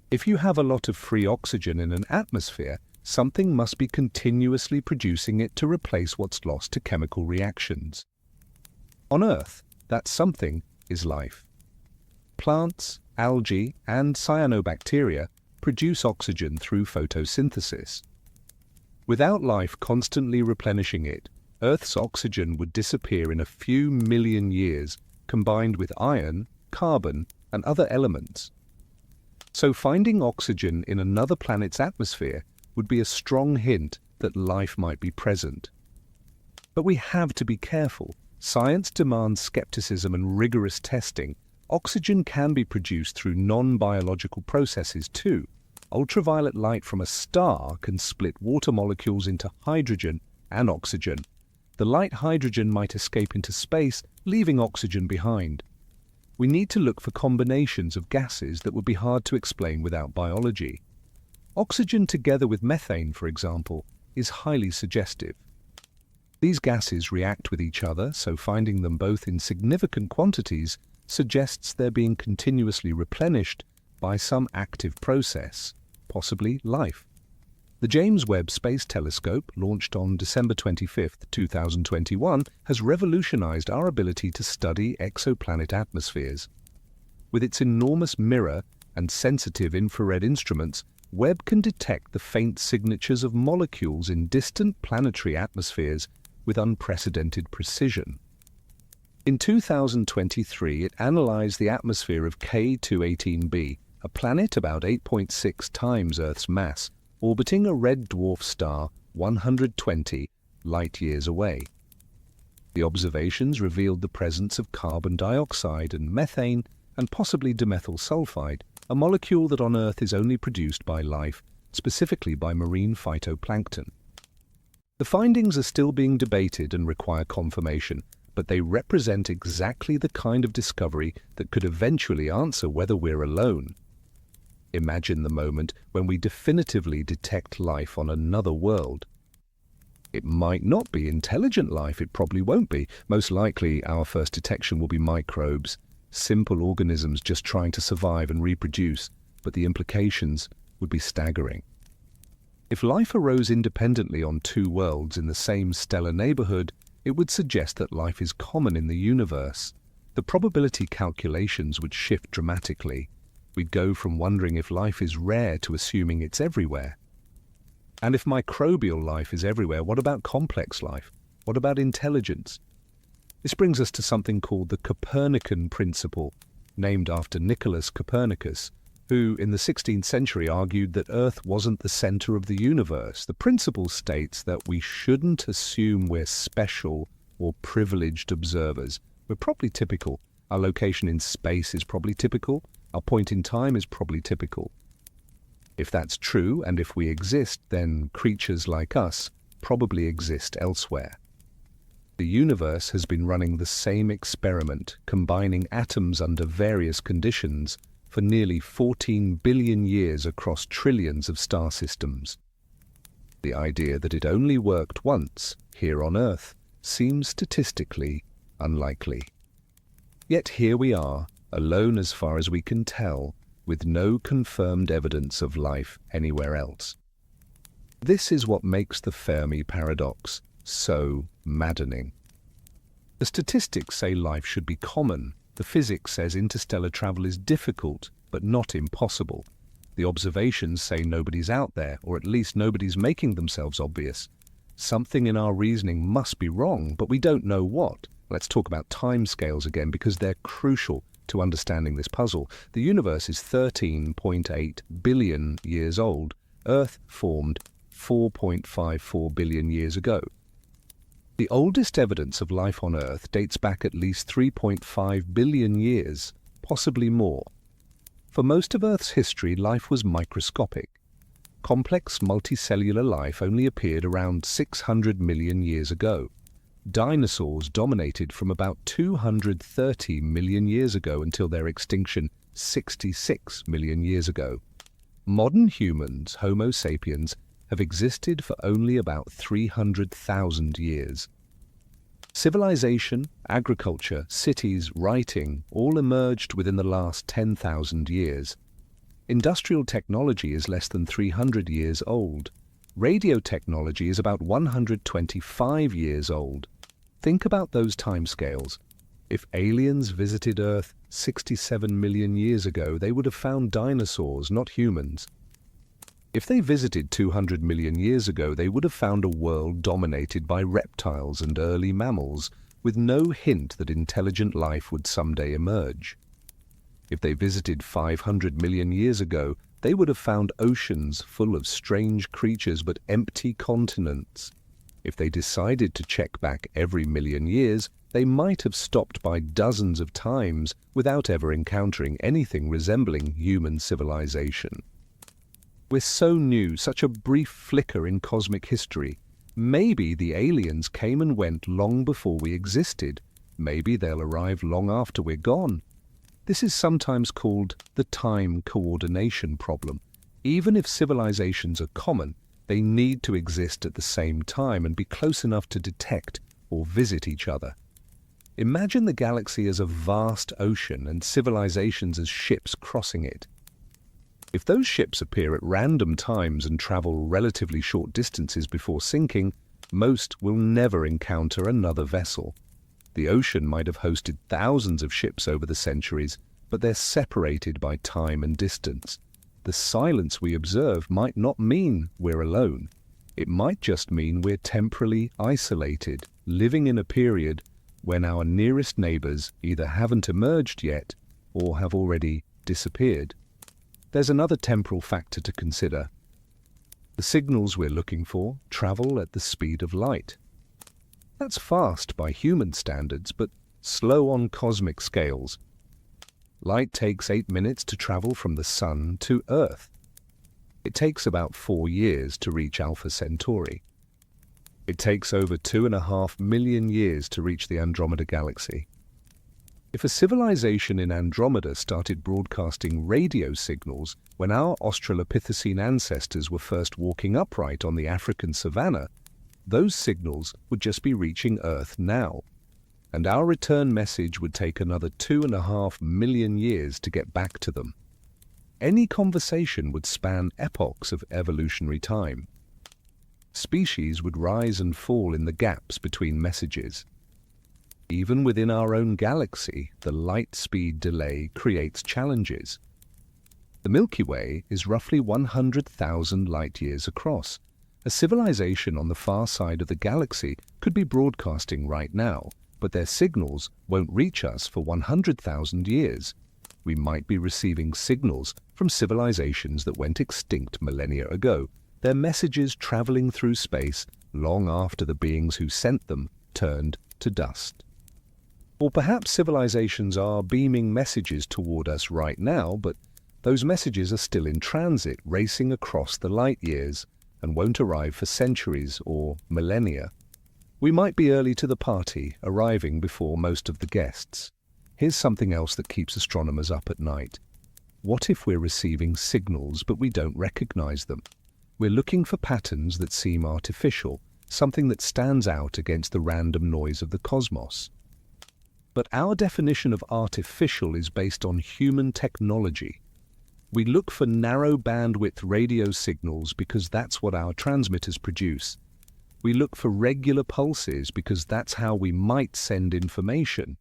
If you have a lot of free oxygen in an atmosphere, something must be continuously producing it to replace what's lost to chemical reactions. On Earth, that something is life. Plants, algae, and cyanobacteria produce oxygen through photosynthesis. Without life constantly replenishing it, Earth's oxygen would disappear in a few million years, combined with iron, carbon, and other elements. So finding oxygen in another planet's atmosphere would be a strong hint that life might be present. But we have to be careful. Science demands skepticism and rigorous testing. Oxygen can be produced through non-biological processes too. Ultraviolet light from a star can split water molecules into hydrogen and oxygen. The light hydrogen might escape into space, leaving oxygen behind. We need to look for combinations of gases that would be hard to explain without biology. Oxygen together with methane, for example, is highly suggestive. These gases react with each other, so finding them both in significant quantities suggests they're being continuously replenished by some active process, possibly life. The James Webb Space Telescope, launched on December 25, 2021, has revolutionized our ability to study exoplanet atmospheres. With its enormous mirror and sensitive infrared instruments, Webb can detect the faint signatures of molecules in distant planetary atmospheres with unprecedented precision. In 2023, it analyzed the atmosphere of K218b, a planet about 8.6 times Earth's mass, orbiting a red dwarf star 120 light-years away. The observations revealed the presence of carbon dioxide and methane, and possibly dimethyl sulfide, a molecule that on Earth is only produced by life, specifically by marine phytoplankton. The findings are still being debated and require confirmation, but they represent exactly the kind of discovery that could eventually answer whether we're alone. Imagine the moment when we definitively detect life on another world. It might not be intelligent life, it probably won't be. Most likely our first detection will be microbes, simple organisms just trying to survive and reproduce, but the implications would be staggering. If life arose independently on two worlds in the same stellar neighborhood, it would suggest that life is common in the universe. The probability calculations would shift dramatically. We'd go from wondering if life is rare to assuming it's everywhere. And if microbial life is everywhere, what about complex life? What about intelligence? This brings us to something called the Copernican principle, named after Nicholas Copernicus, who in the 16th century argued that Earth wasn't the center of the universe. The principle states that we shouldn't assume we're special or privileged observers. We're probably typical. Our location in space is probably typical. Our point in time is probably typical. If that's true, and if we exist, then creatures like us probably exist elsewhere. The universe has been running the same experiment, combining atoms under various conditions, for nearly 14 billion years across trillions of star systems. The idea that it only worked once, here on Earth, seems statistically unlikely. Yet here we are, alone as far as we can tell, with no confirmed evidence of life anywhere else. This is what makes the Fermi Paradox so maddening. The statistics say life should be common. The physics says interstellar travel is difficult, but not impossible. The observations say nobody's out there, or at least nobody's making themselves obvious. Something in our reasoning must be wrong, but we don't know what. Let's talk about timescales again, because they're crucial to understanding this puzzle. The universe is 13.8 billion years old. Earth formed 4.54 billion years ago. The oldest evidence of life on Earth dates back at least 3.5 billion years, possibly more. For most of Earth's history, life was microscopic. Complex multicellular life only appeared around 600 million years ago. Dinosaurs dominated from about 230 million years ago until their extinction 66 million years ago. Modern humans, Homo sapiens, have existed for only about 300,000 years. Civilization, agriculture, cities, writing all emerged within the last 10,000 years. Industrial technology is less than 300 years old. Radio technology is about 125 years old. Think about those timescales. If aliens visited Earth 67 million years ago, they would have found dinosaurs, not humans. If they visited 200 million years ago, they would have found a world dominated by reptiles and early mammals, with no hint that intelligent life would someday emerge. If they visited 500 million years ago, they would have found oceans full of strange creatures but empty continents. If they decided to check back every million years, they might have stopped by dozens of times without ever encountering anything resembling human civilization. We're so new, such a brief flicker in cosmic history. Maybe the aliens came and went long before we existed. Maybe they'll arrive long after we're gone. This is sometimes called the time coordination problem. Even if civilizations are common, they need to exist at the same time and be close enough to detect or visit each other. Imagine the galaxy as a vast ocean and civilizations as ships crossing it. If those ships appear at random times and travel relatively short distances before sinking, most will never encounter another vessel. The ocean might have hosted thousands of ships over the centuries, but they're separated by time and distance. The silence we observe might not mean we're alone. It might just mean we're temporally isolated, living in a period when our nearest neighbors either haven't emerged yet or have already disappeared. There's another temporal factor to consider. The signals we're looking for travel at the speed of light. That's fast by human standards, but slow on cosmic scales. Light takes 8 minutes to travel from the Sun to Earth. It takes about 4 years to reach Alpha Centauri. It takes over 2.5 million years to reach the Andromeda Galaxy. If a civilization in Andromeda started broadcasting radio signals when our Australopithecine ancestors were first walking upright on the African savanna, those signals would just be reaching Earth now, and our return message would take another 2.5 million years to get back to them. Any conversation would span epochs of evolutionary time. Species would rise and fall in the gaps between messages. Even within our own galaxy, the light-speed delay creates challenges. The Milky Way is roughly 100,000 light-years across. A civilization on the far side of the galaxy could be broadcasting right now, but their signals won't reach us for 100,000 years. We might be receiving signals from civilizations that went extinct millennia ago, their messages traveling through space long after the beings who sent them turned to dust. Or perhaps civilizations are beaming messages toward us right now, but those messages are still in transit, racing across the light years, and won't arrive for centuries or millennia. We might be early to the party, arriving before most of the guests. Here's something else that keeps astronomers up at night. What if we're receiving signals but we don't recognize them? We're looking for patterns that seem artificial, something that stands out against the random noise of the cosmos. But our definition of artificial is based on human technology. We look for narrow bandwidth radio signals because that's what our transmitters produce. We look for regular pulses because that's how we might send information.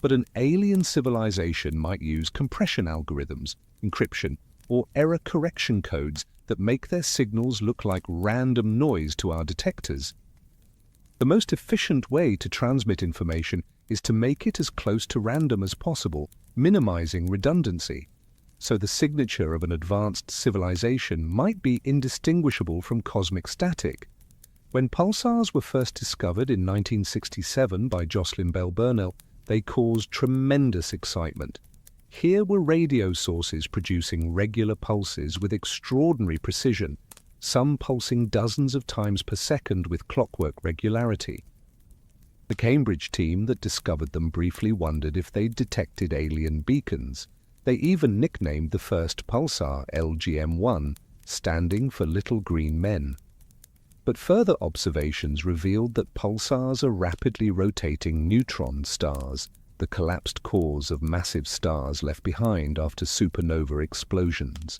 But an alien civilization might use compression algorithms, encryption, or error correction codes that make their signals look like random noise to our detectors. The most efficient way to transmit information is to make it as close to random as possible, minimizing redundancy. So the signature of an advanced civilization might be indistinguishable from cosmic static. When pulsars were first discovered in 1967 by Jocelyn Bell Burnell, they caused tremendous excitement. Here were radio sources producing regular pulses with extraordinary precision, some pulsing dozens of times per second with clockwork regularity. The Cambridge team that discovered them briefly wondered if they'd detected alien beacons. They even nicknamed the first pulsar LGM-1, standing for Little Green Men. But further observations revealed that pulsars are rapidly rotating neutron stars, the collapsed cores of massive stars left behind after supernova explosions.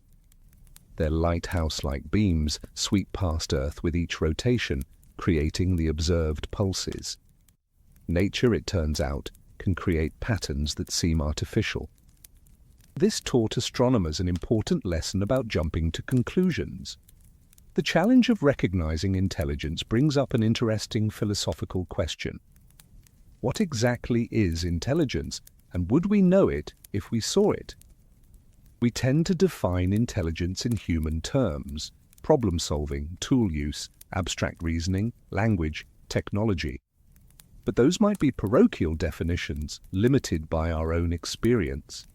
Their lighthouse-like beams sweep past Earth with each rotation, creating the observed pulses. Nature, it turns out, can create patterns that seem artificial. This taught astronomers an important lesson about jumping to conclusions. The challenge of recognizing intelligence brings up an interesting philosophical question. What exactly is intelligence, and would we know it if we saw it? We tend to define intelligence in human terms: problem-solving, tool use, abstract reasoning, language, technology. But those might be parochial definitions, limited by our own experience.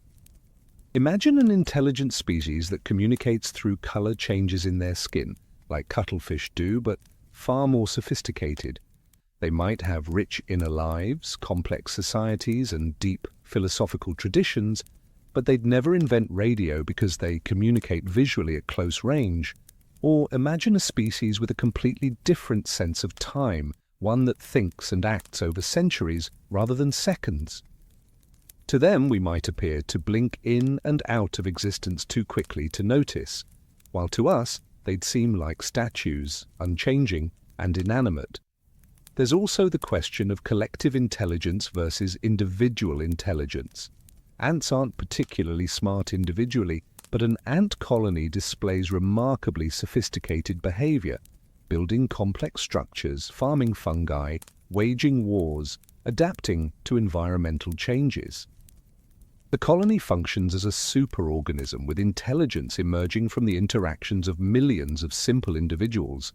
Imagine an intelligent species that communicates through color changes in their skin, like cuttlefish do, but far more sophisticated. They might have rich inner lives, complex societies, and deep philosophical traditions, but they'd never invent radio because they communicate visually at close range. Or imagine a species with a completely different sense of time, one that thinks and acts over centuries rather than seconds. To them, we might appear to blink in and out of existence too quickly to notice, while to us, they'd seem like statues, unchanging and inanimate. There's also the question of collective intelligence versus individual intelligence. Ants aren't particularly smart individually, but an ant colony displays remarkably sophisticated behavior, building complex structures, farming fungi, waging wars, adapting to environmental changes. The colony functions as a superorganism with intelligence emerging from the interactions of millions of simple individuals.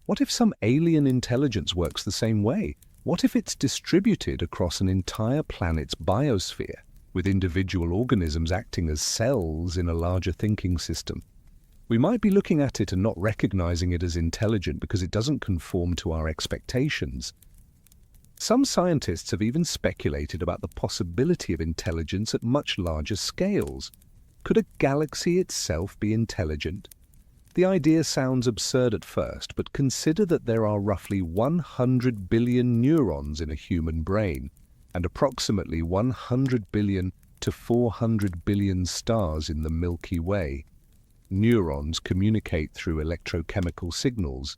What if some alien intelligence works the same way? What if it's distributed across an entire planet's biosphere, with individual organisms acting as cells in a larger thinking system? We might be looking at it and not recognizing it as intelligent because it doesn't conform to our expectations. Some scientists have even speculated about the possibility of intelligence at much larger scales. Could a galaxy itself be intelligent? The idea sounds absurd at first, but consider that there are roughly 100 billion neurons in a human brain, and approximately 100 billion to 400 billion stars in the Milky Way. Neurons communicate through electrochemical signals.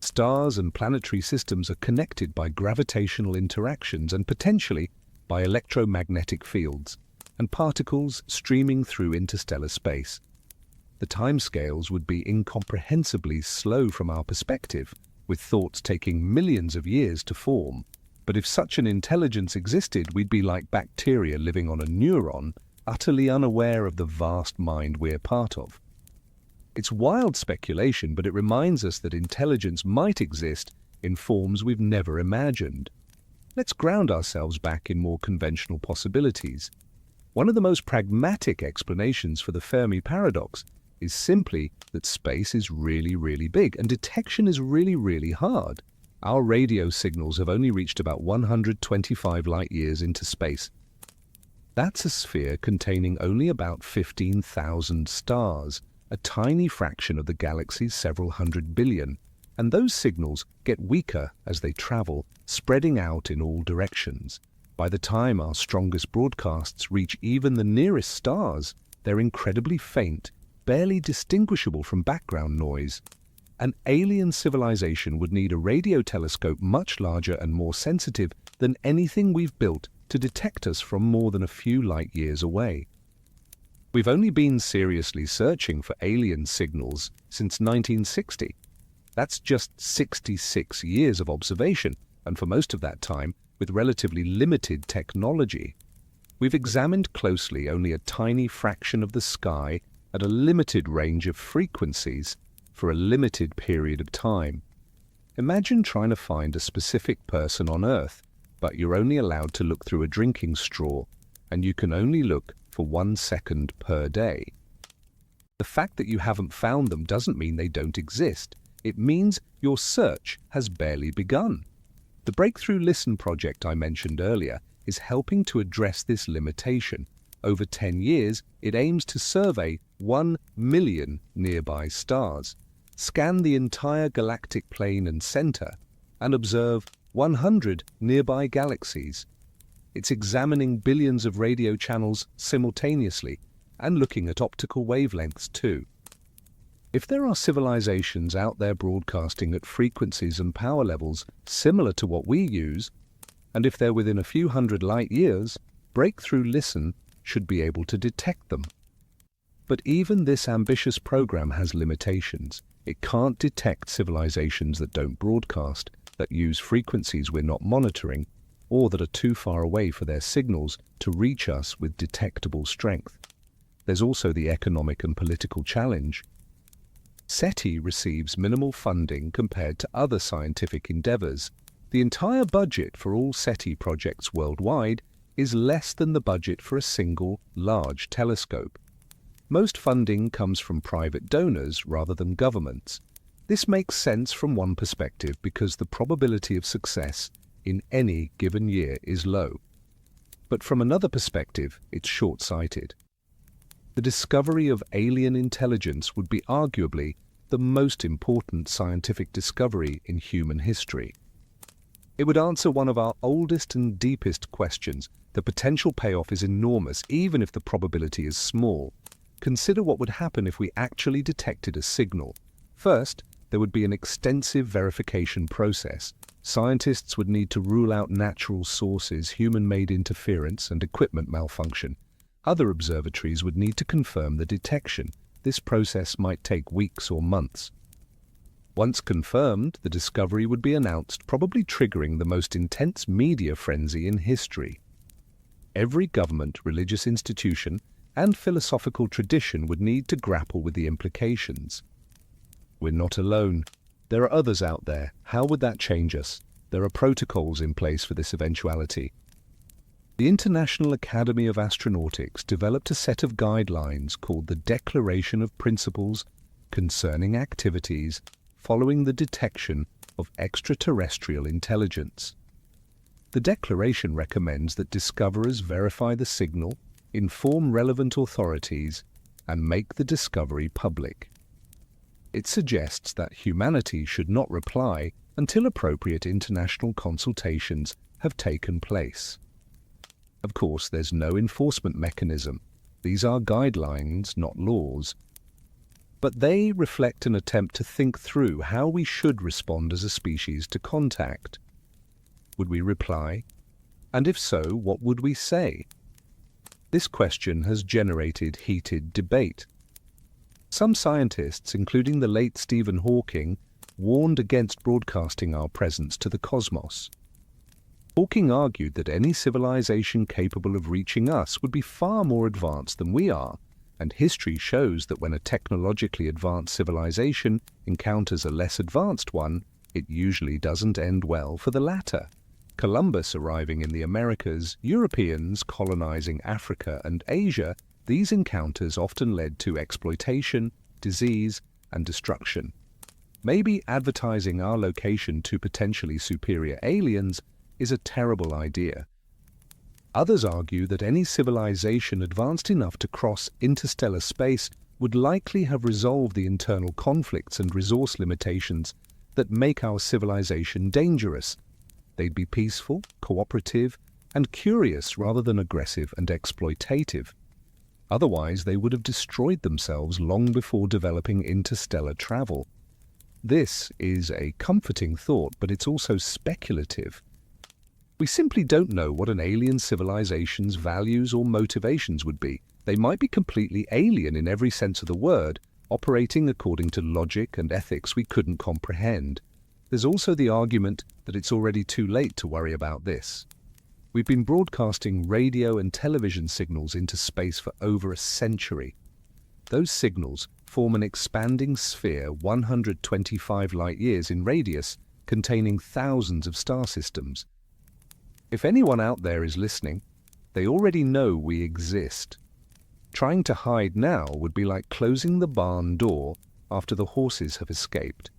Stars and planetary systems are connected by gravitational interactions and potentially by electromagnetic fields and particles streaming through interstellar space. The timescales would be incomprehensibly slow from our perspective, with thoughts taking millions of years to form. But if such an intelligence existed, we'd be like bacteria living on a neuron, utterly unaware of the vast mind we're part of. It's wild speculation, but it reminds us that intelligence might exist in forms we've never imagined. Let's ground ourselves back in more conventional possibilities. One of the most pragmatic explanations for the Fermi Paradox is simply that space is really, really big and detection is really, really hard. Our radio signals have only reached about 125 light-years into space. That's a sphere containing only about 15,000 stars, a tiny fraction of the galaxy's several hundred billion, and those signals get weaker as they travel, spreading out in all directions. By the time our strongest broadcasts reach even the nearest stars, they're incredibly faint, barely distinguishable from background noise. An alien civilization would need a radio telescope much larger and more sensitive than anything we've built to detect us from more than a few light-years away. We've only been seriously searching for alien signals since 1960. That's just 66 years of observation, and for most of that time, with relatively limited technology. We've examined closely only a tiny fraction of the sky at a limited range of frequencies for a limited period of time. Imagine trying to find a specific person on Earth, but you're only allowed to look through a drinking straw, and you can only look for 1 second per day. The fact that you haven't found them doesn't mean they don't exist. It means your search has barely begun. The Breakthrough Listen project I mentioned earlier is helping to address this limitation. Over 10 years, it aims to survey 1 million nearby stars, scan the entire galactic plane and center, and observe 100 nearby galaxies. It's examining billions of radio channels simultaneously and looking at optical wavelengths too. If there are civilizations out there broadcasting at frequencies and power levels similar to what we use, and if they're within a few hundred light-years, Breakthrough Listen should be able to detect them. But even this ambitious program has limitations. It can't detect civilizations that don't broadcast, that use frequencies we're not monitoring, or that are too far away for their signals to reach us with detectable strength. There's also the economic and political challenge. SETI receives minimal funding compared to other scientific endeavors. The entire budget for all SETI projects worldwide is less than the budget for a single large telescope. Most funding comes from private donors rather than governments. This makes sense from one perspective because the probability of success in any given year is low. But from another perspective, it's short-sighted. The discovery of alien intelligence would be arguably the most important scientific discovery in human history. It would answer one of our oldest and deepest questions. The potential payoff is enormous, even if the probability is small. Consider what would happen if we actually detected a signal. First, there would be an extensive verification process. Scientists would need to rule out natural sources, human-made interference, and equipment malfunction. Other observatories would need to confirm the detection. This process might take weeks or months. Once confirmed, the discovery would be announced, probably triggering the most intense media frenzy in history. Every government, religious institution, and philosophical tradition would need to grapple with the implications. We're not alone. There are others out there. How would that change us? There are protocols in place for this eventuality. The International Academy of Astronautics developed a set of guidelines called the Declaration of Principles Concerning Activities Following the Detection of Extraterrestrial Intelligence. The declaration recommends that discoverers verify the signal, inform relevant authorities, and make the discovery public. It suggests that humanity should not reply until appropriate international consultations have taken place. Of course, there's no enforcement mechanism. These are guidelines, not laws. But they reflect an attempt to think through how we should respond as a species to contact. Would we reply? And if so, what would we say? This question has generated heated debate. Some scientists, including the late Stephen Hawking, warned against broadcasting our presence to the cosmos. Hawking argued that any civilization capable of reaching us would be far more advanced than we are, and history shows that when a technologically advanced civilization encounters a less advanced one, it usually doesn't end well for the latter. Columbus arriving in the Americas, Europeans colonizing Africa and Asia, these encounters often led to exploitation, disease, and destruction. Maybe advertising our location to potentially superior aliens is a terrible idea. Others argue that any civilization advanced enough to cross interstellar space would likely have resolved the internal conflicts and resource limitations that make our civilization dangerous. They'd be peaceful, cooperative, and curious rather than aggressive and exploitative. Otherwise, they would have destroyed themselves long before developing interstellar travel. This is a comforting thought, but it's also speculative. We simply don't know what an alien civilization's values or motivations would be. They might be completely alien in every sense of the word, operating according to logic and ethics we couldn't comprehend. There's also the argument that it's already too late to worry about this. We've been broadcasting radio and television signals into space for over a century. Those signals form an expanding sphere 125 light-years in radius, containing thousands of star systems. If anyone out there is listening, they already know we exist. Trying to hide now would be like closing the barn door after the horses have escaped.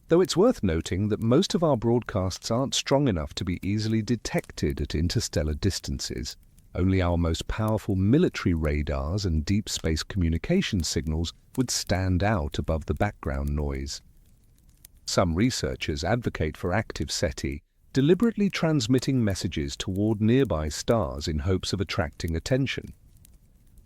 Though it's worth noting that most of our broadcasts aren't strong enough to be easily detected at interstellar distances. Only our most powerful military radars and deep space communication signals would stand out above the background noise. Some researchers advocate for active SETI, deliberately transmitting messages toward nearby stars in hopes of attracting attention.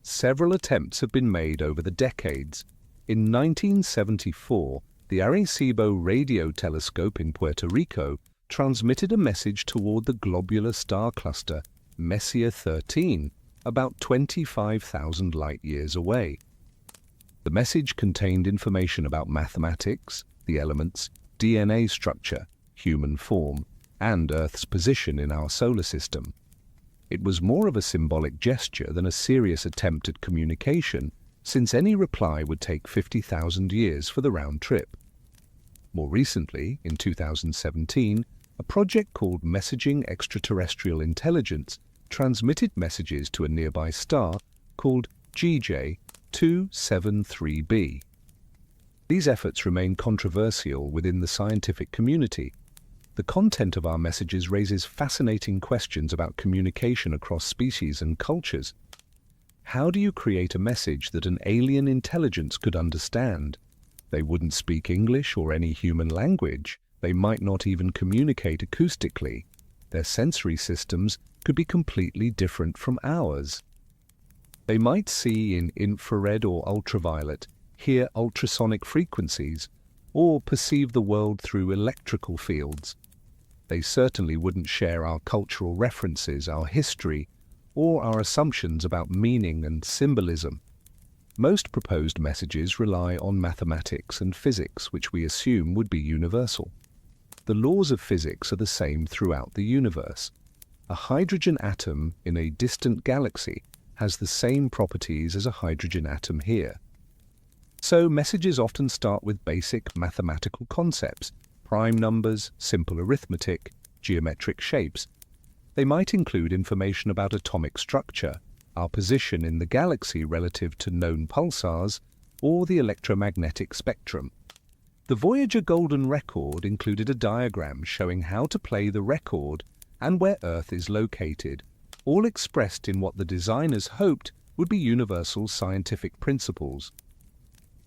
Several attempts have been made over the decades. In 1974, the Arecibo radio telescope in Puerto Rico transmitted a message toward the globular star cluster Messier 13, about 25,000 light-years away. The message contained information about mathematics, the elements, DNA structure, human form, and Earth's position in our solar system. It was more of a symbolic gesture than a serious attempt at communication, since any reply would take 50,000 years for the round trip. More recently, in 2017, a project called Messaging Extraterrestrial Intelligence transmitted messages to a nearby star called GJ273b. These efforts remain controversial within the scientific community. The content of our messages raises fascinating questions about communication across species and cultures. How do you create a message that an alien intelligence could understand? They wouldn't speak English or any human language. They might not even communicate acoustically. Their sensory systems could be completely different from ours. They might see in infrared or ultraviolet, hear ultrasonic frequencies, or perceive the world through electrical fields. They certainly wouldn't share our cultural references, our history, or our assumptions about meaning and symbolism. Most proposed messages rely on mathematics and physics, which we assume would be universal. The laws of physics are the same throughout the universe. A hydrogen atom in a distant galaxy has the same properties as a hydrogen atom here. So messages often start with basic mathematical concepts, prime numbers, simple arithmetic, geometric shapes. They might include information about atomic structure, our position in the galaxy relative to known pulsars, or the electromagnetic spectrum. The Voyager Golden Record included a diagram showing how to play the record and where Earth is located, all expressed in what the designers hoped would be universal scientific principles.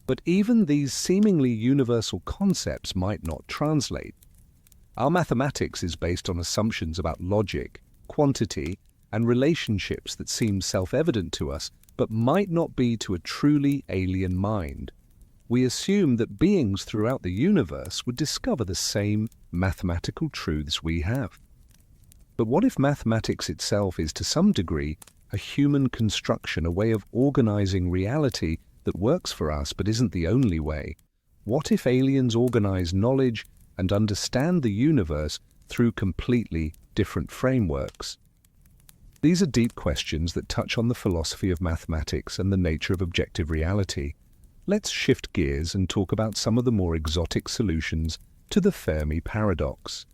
But even these seemingly universal concepts might not translate. Our mathematics is based on assumptions about logic, quantity, and relationships that seem self-evident to us, but might not be to a truly alien mind. We assume that beings throughout the universe would discover the same mathematical truths we have. But what if mathematics itself is to some degree a human construction, a way of organizing reality that works for us but isn't the only way? What if aliens organize knowledge and understand the universe through completely different frameworks? These are deep questions that touch on the philosophy of mathematics and the nature of objective reality. Let's shift gears and talk about some of the more exotic solutions to the Fermi Paradox.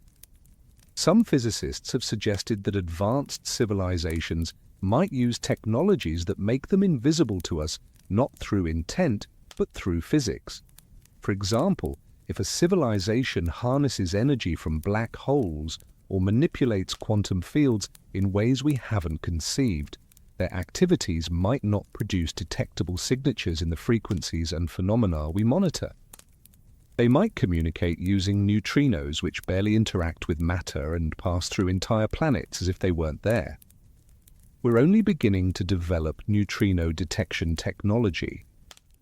Some physicists have suggested that advanced civilizations might use technologies that make them invisible to us, not through intent, but through physics. For example, if a civilization harnesses energy from black holes or manipulates quantum fields in ways we haven't conceived, their activities might not produce detectable signatures in the frequencies and phenomena we monitor. They might communicate using neutrinos which barely interact with matter and pass through entire planets as if they weren't there. We're only beginning to develop neutrino detection technology.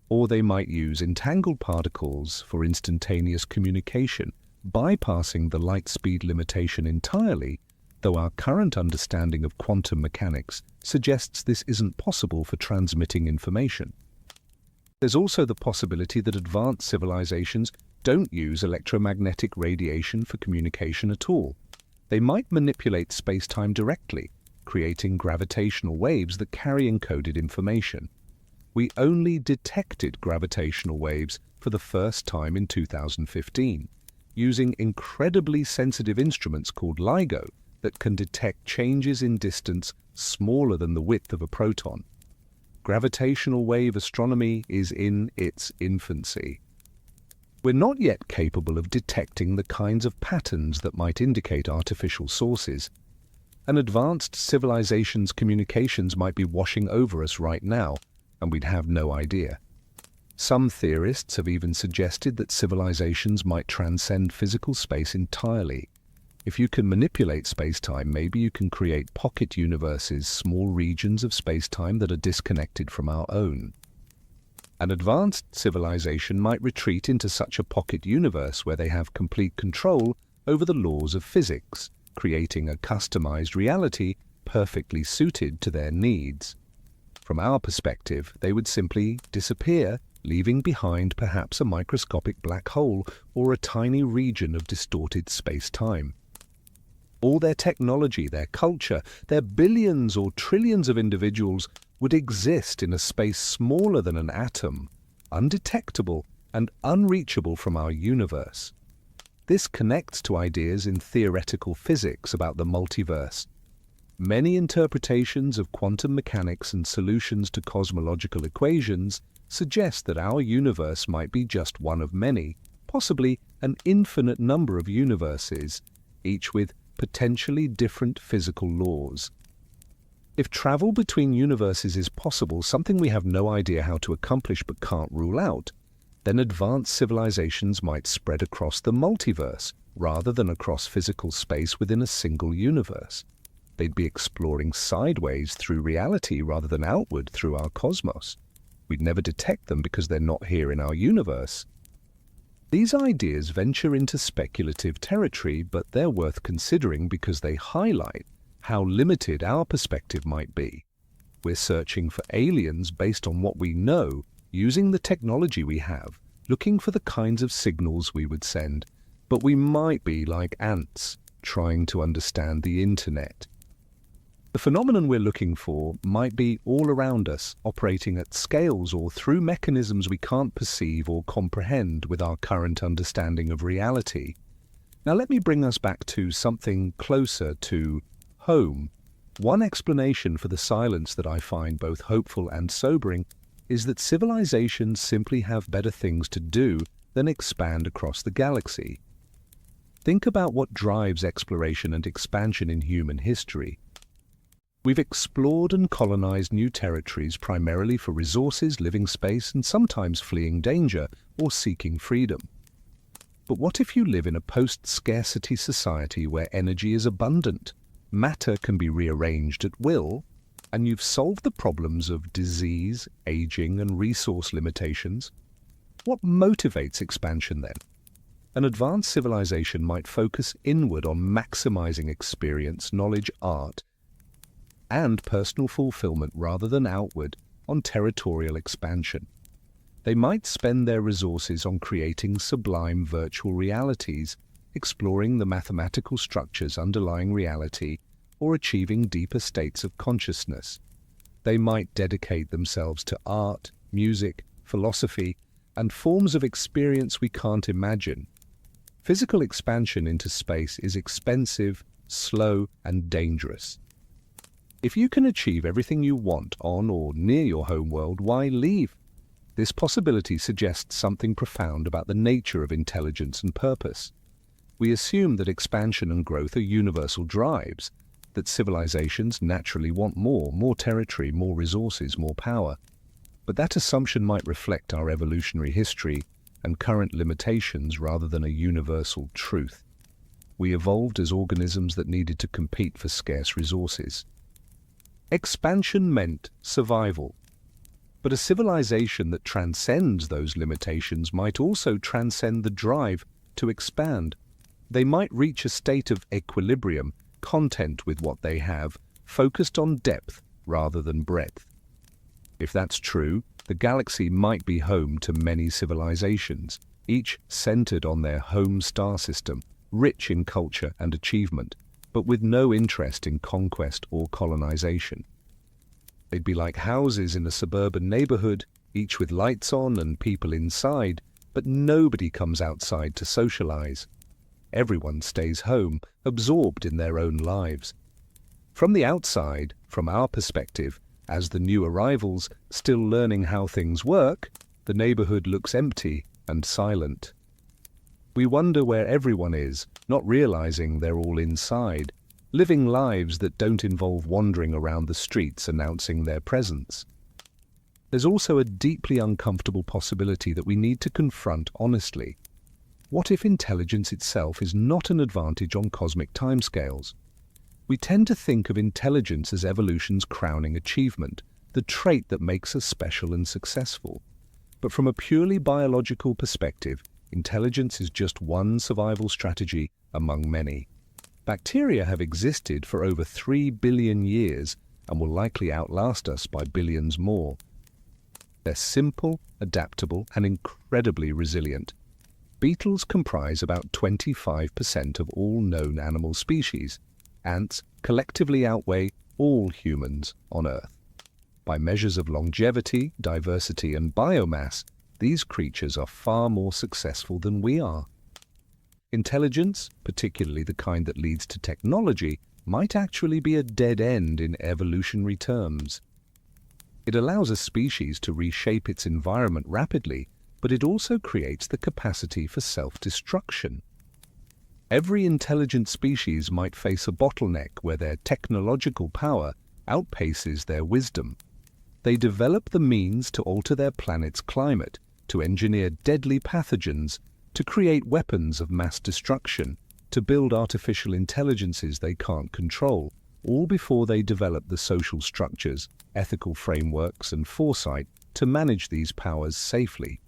Or they might use entangled particles for instantaneous communication, bypassing the light speed limitation entirely, though our current understanding of quantum mechanics suggests this isn't possible for transmitting information. There's also the possibility that advanced civilizations don't use electromagnetic radiation for communication at all. They might manipulate space-time directly, creating gravitational waves that carry encoded information. We only detected gravitational waves for the first time in 2015, using incredibly sensitive instruments called LIGO that can detect changes in distance smaller than the width of a proton. Gravitational wave astronomy is in its infancy. We're not yet capable of detecting the kinds of patterns that might indicate artificial sources. An advanced civilization's communications might be washing over us right now, and we'd have no idea. Some theorists have even suggested that civilizations might transcend physical space entirely. If you can manipulate space-time, maybe you can create pocket universes, small regions of space-time that are disconnected from our own. An advanced civilization might retreat into such a pocket universe where they have complete control over the laws of physics, creating a customized reality perfectly suited to their needs. From our perspective, they would simply disappear, leaving behind perhaps a microscopic black hole or a tiny region of distorted space-time. All their technology, their culture, their billions or trillions of individuals would exist in a space smaller than an atom, undetectable and unreachable from our universe. This connects to ideas in theoretical physics about the multiverse. Many interpretations of quantum mechanics and solutions to cosmological equations suggest that our universe might be just one of many, possibly an infinite number of universes, each with potentially different physical laws. If travel between universes is possible, something we have no idea how to accomplish but can't rule out, then advanced civilizations might spread across the multiverse rather than across physical space within a single universe. They'd be exploring sideways through reality rather than outward through our cosmos. We'd never detect them because they're not here in our universe. These ideas venture into speculative territory, but they're worth considering because they highlight how limited our perspective might be. We're searching for aliens based on what we know, using the technology we have, looking for the kinds of signals we would send. But we might be like ants, trying to understand the internet. The phenomenon we're looking for might be all around us, operating at scales or through mechanisms we can't perceive or comprehend with our current understanding of reality. Now let me bring us back to something closer to home. One explanation for the silence that I find both hopeful and sobering is that civilizations simply have better things to do than expand across the galaxy. Think about what drives exploration and expansion in human history. We've explored and colonized new territories primarily for resources, living space, and sometimes fleeing danger or seeking freedom. But what if you live in a post-scarcity society where energy is abundant, matter can be rearranged at will, and you've solved the problems of disease, aging, and resource limitations? What motivates expansion then? An advanced civilization might focus inward on maximizing experience, knowledge, art, and personal fulfillment rather than outward on territorial expansion. They might spend their resources on creating sublime virtual realities, exploring the mathematical structures underlying reality, or achieving deeper states of consciousness. They might dedicate themselves to art, music, philosophy, and forms of experience we can't imagine. Physical expansion into space is expensive, slow, and dangerous. If you can achieve everything you want on or near your home world, why leave? This possibility suggests something profound about the nature of intelligence and purpose. We assume that expansion and growth are universal drives, that civilizations naturally want more territory, more resources, more power. But that assumption might reflect our evolutionary history and current limitations rather than a universal truth. We evolved as organisms that needed to compete for scarce resources. Expansion meant survival. But a civilization that transcends those limitations might also transcend the drive to expand. They might reach a state of equilibrium, content with what they have, focused on depth rather than breadth. If that's true, the galaxy might be home to many civilizations, each centered on their home star system, rich in culture and achievement, but with no interest in conquest or colonization. They'd be like houses in a suburban neighborhood, each with lights on and people inside, but nobody comes outside to socialize. Everyone stays home, absorbed in their own lives. From the outside, from our perspective, as the new arrivals, still learning how things work, the neighborhood looks empty and silent. We wonder where everyone is, not realizing they're all inside, living lives that don't involve wandering around the streets announcing their presence. There's also a deeply uncomfortable possibility that we need to confront honestly. What if intelligence itself is not an advantage on cosmic timescales? We tend to think of intelligence as evolution's crowning achievement, the trait that makes us special and successful. But from a purely biological perspective, intelligence is just one survival strategy among many. Bacteria have existed for over 3 billion years and will likely outlast us by billions more. They're simple, adaptable, and incredibly resilient. Beetles comprise about 25% of all known animal species. Ants collectively outweigh all humans on Earth. By measures of longevity, diversity, and biomass, these creatures are far more successful than we are. Intelligence, particularly the kind that leads to technology, might actually be a dead end in evolutionary terms. It allows a species to reshape its environment rapidly, but it also creates the capacity for self-destruction. Every intelligent species might face a bottleneck where their technological power outpaces their wisdom. They develop the means to alter their planet's climate, to engineer deadly pathogens, to create weapons of mass destruction, to build artificial intelligences they can't control, all before they develop the social structures, ethical frameworks, and foresight to manage these powers safely.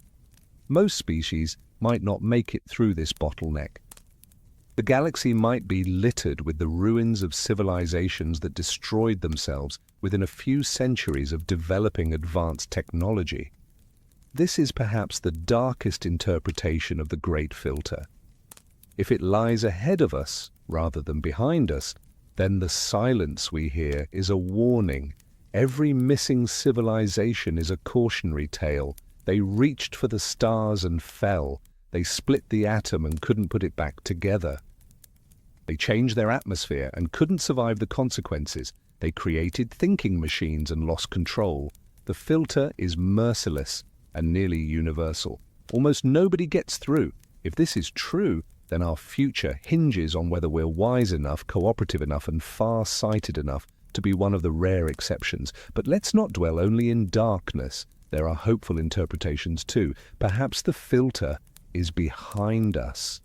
Most species might not make it through this bottleneck. The galaxy might be littered with the ruins of civilizations that destroyed themselves within a few centuries of developing advanced technology. This is perhaps the darkest interpretation of the Great Filter. If it lies ahead of us rather than behind us, then the silence we hear is a warning. Every missing civilization is a cautionary tale. They reached for the stars and fell. They split the atom and couldn't put it back together. They changed their atmosphere and couldn't survive the consequences. They created thinking machines and lost control. The filter is merciless and nearly universal. Almost nobody gets through. If this is true, then our future hinges on whether we're wise enough, cooperative enough, and far-sighted enough to be one of the rare exceptions. But let's not dwell only in darkness. There are hopeful interpretations too. Perhaps the filter is behind us.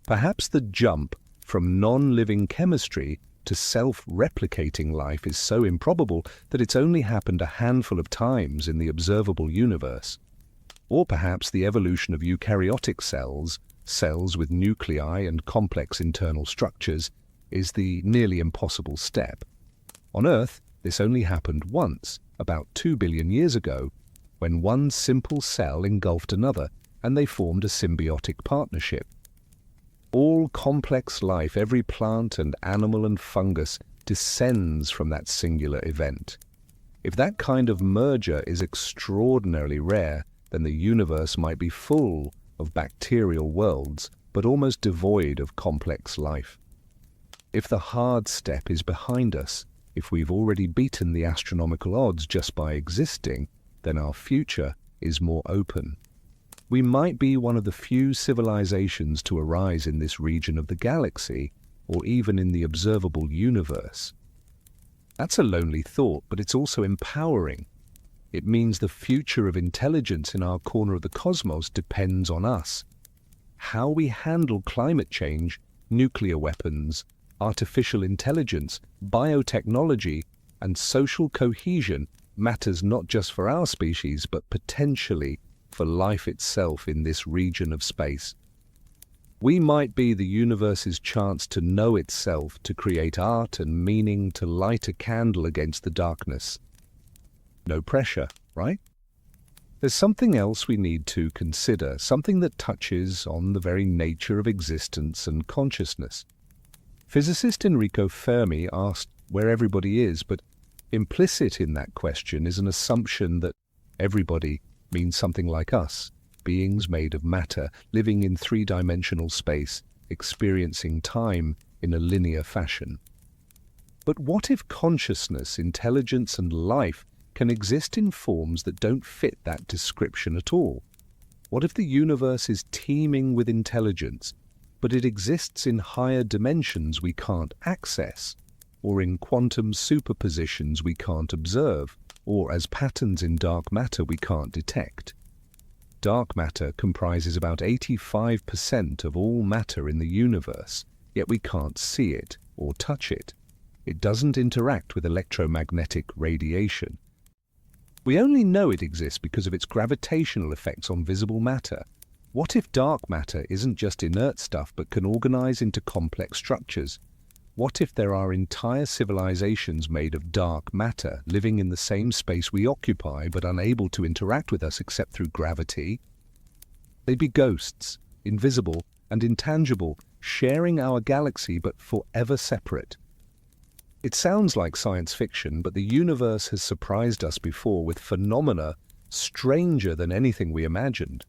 Perhaps the jump from non-living chemistry to self-replicating life is so improbable that it's only happened a handful of times in the observable universe. Or perhaps the evolution of eukaryotic cells, cells with nuclei and complex internal structures, is the nearly impossible step. On Earth, this only happened once, about 2 billion years ago, when one simple cell engulfed another, and they formed a symbiotic partnership. All complex life, every plant and animal and fungus, descends from that singular event. If that kind of merger is extraordinarily rare, then the universe might be full of bacterial worlds, but almost devoid of complex life. If the hard step is behind us, if we've already beaten the astronomical odds just by existing, then our future is more open. We might be one of the few civilizations to arise in this region of the galaxy, or even in the observable universe. That's a lonely thought, but it's also empowering. It means the future of intelligence in our corner of the cosmos depends on us. How we handle climate change, nuclear weapons, artificial intelligence, biotechnology, and social cohesion matters not just for our species, but potentially for life itself in this region of space. We might be the universe's chance to know itself, to create art and meaning, to light a candle against the darkness. No pressure, right? There's something else we need to consider, something that touches on the very nature of existence and consciousness. Physicist Enrico Fermi asked where everybody is, but implicit in that question is an assumption that everybody means something like us, beings made of matter, living in three-dimensional space, experiencing time in a linear fashion. But what if consciousness, intelligence, and life can exist in forms that don't fit that description at all? What if the universe is teeming with intelligence, but it exists in higher dimensions we can't access, or in quantum superpositions we can't observe, or as patterns in dark matter we can't detect? Dark matter comprises about 85% of all matter in the universe, yet we can't see it or touch it. It doesn't interact with electromagnetic radiation. We only know it exists because of its gravitational effects on visible matter. What if dark matter isn't just inert stuff but can organize into complex structures? What if there are entire civilizations made of dark matter, living in the same space we occupy but unable to interact with us except through gravity? They'd be ghosts, invisible and intangible, sharing our galaxy but forever separate. It sounds like science fiction, but the universe has surprised us before with phenomena stranger than anything we imagined.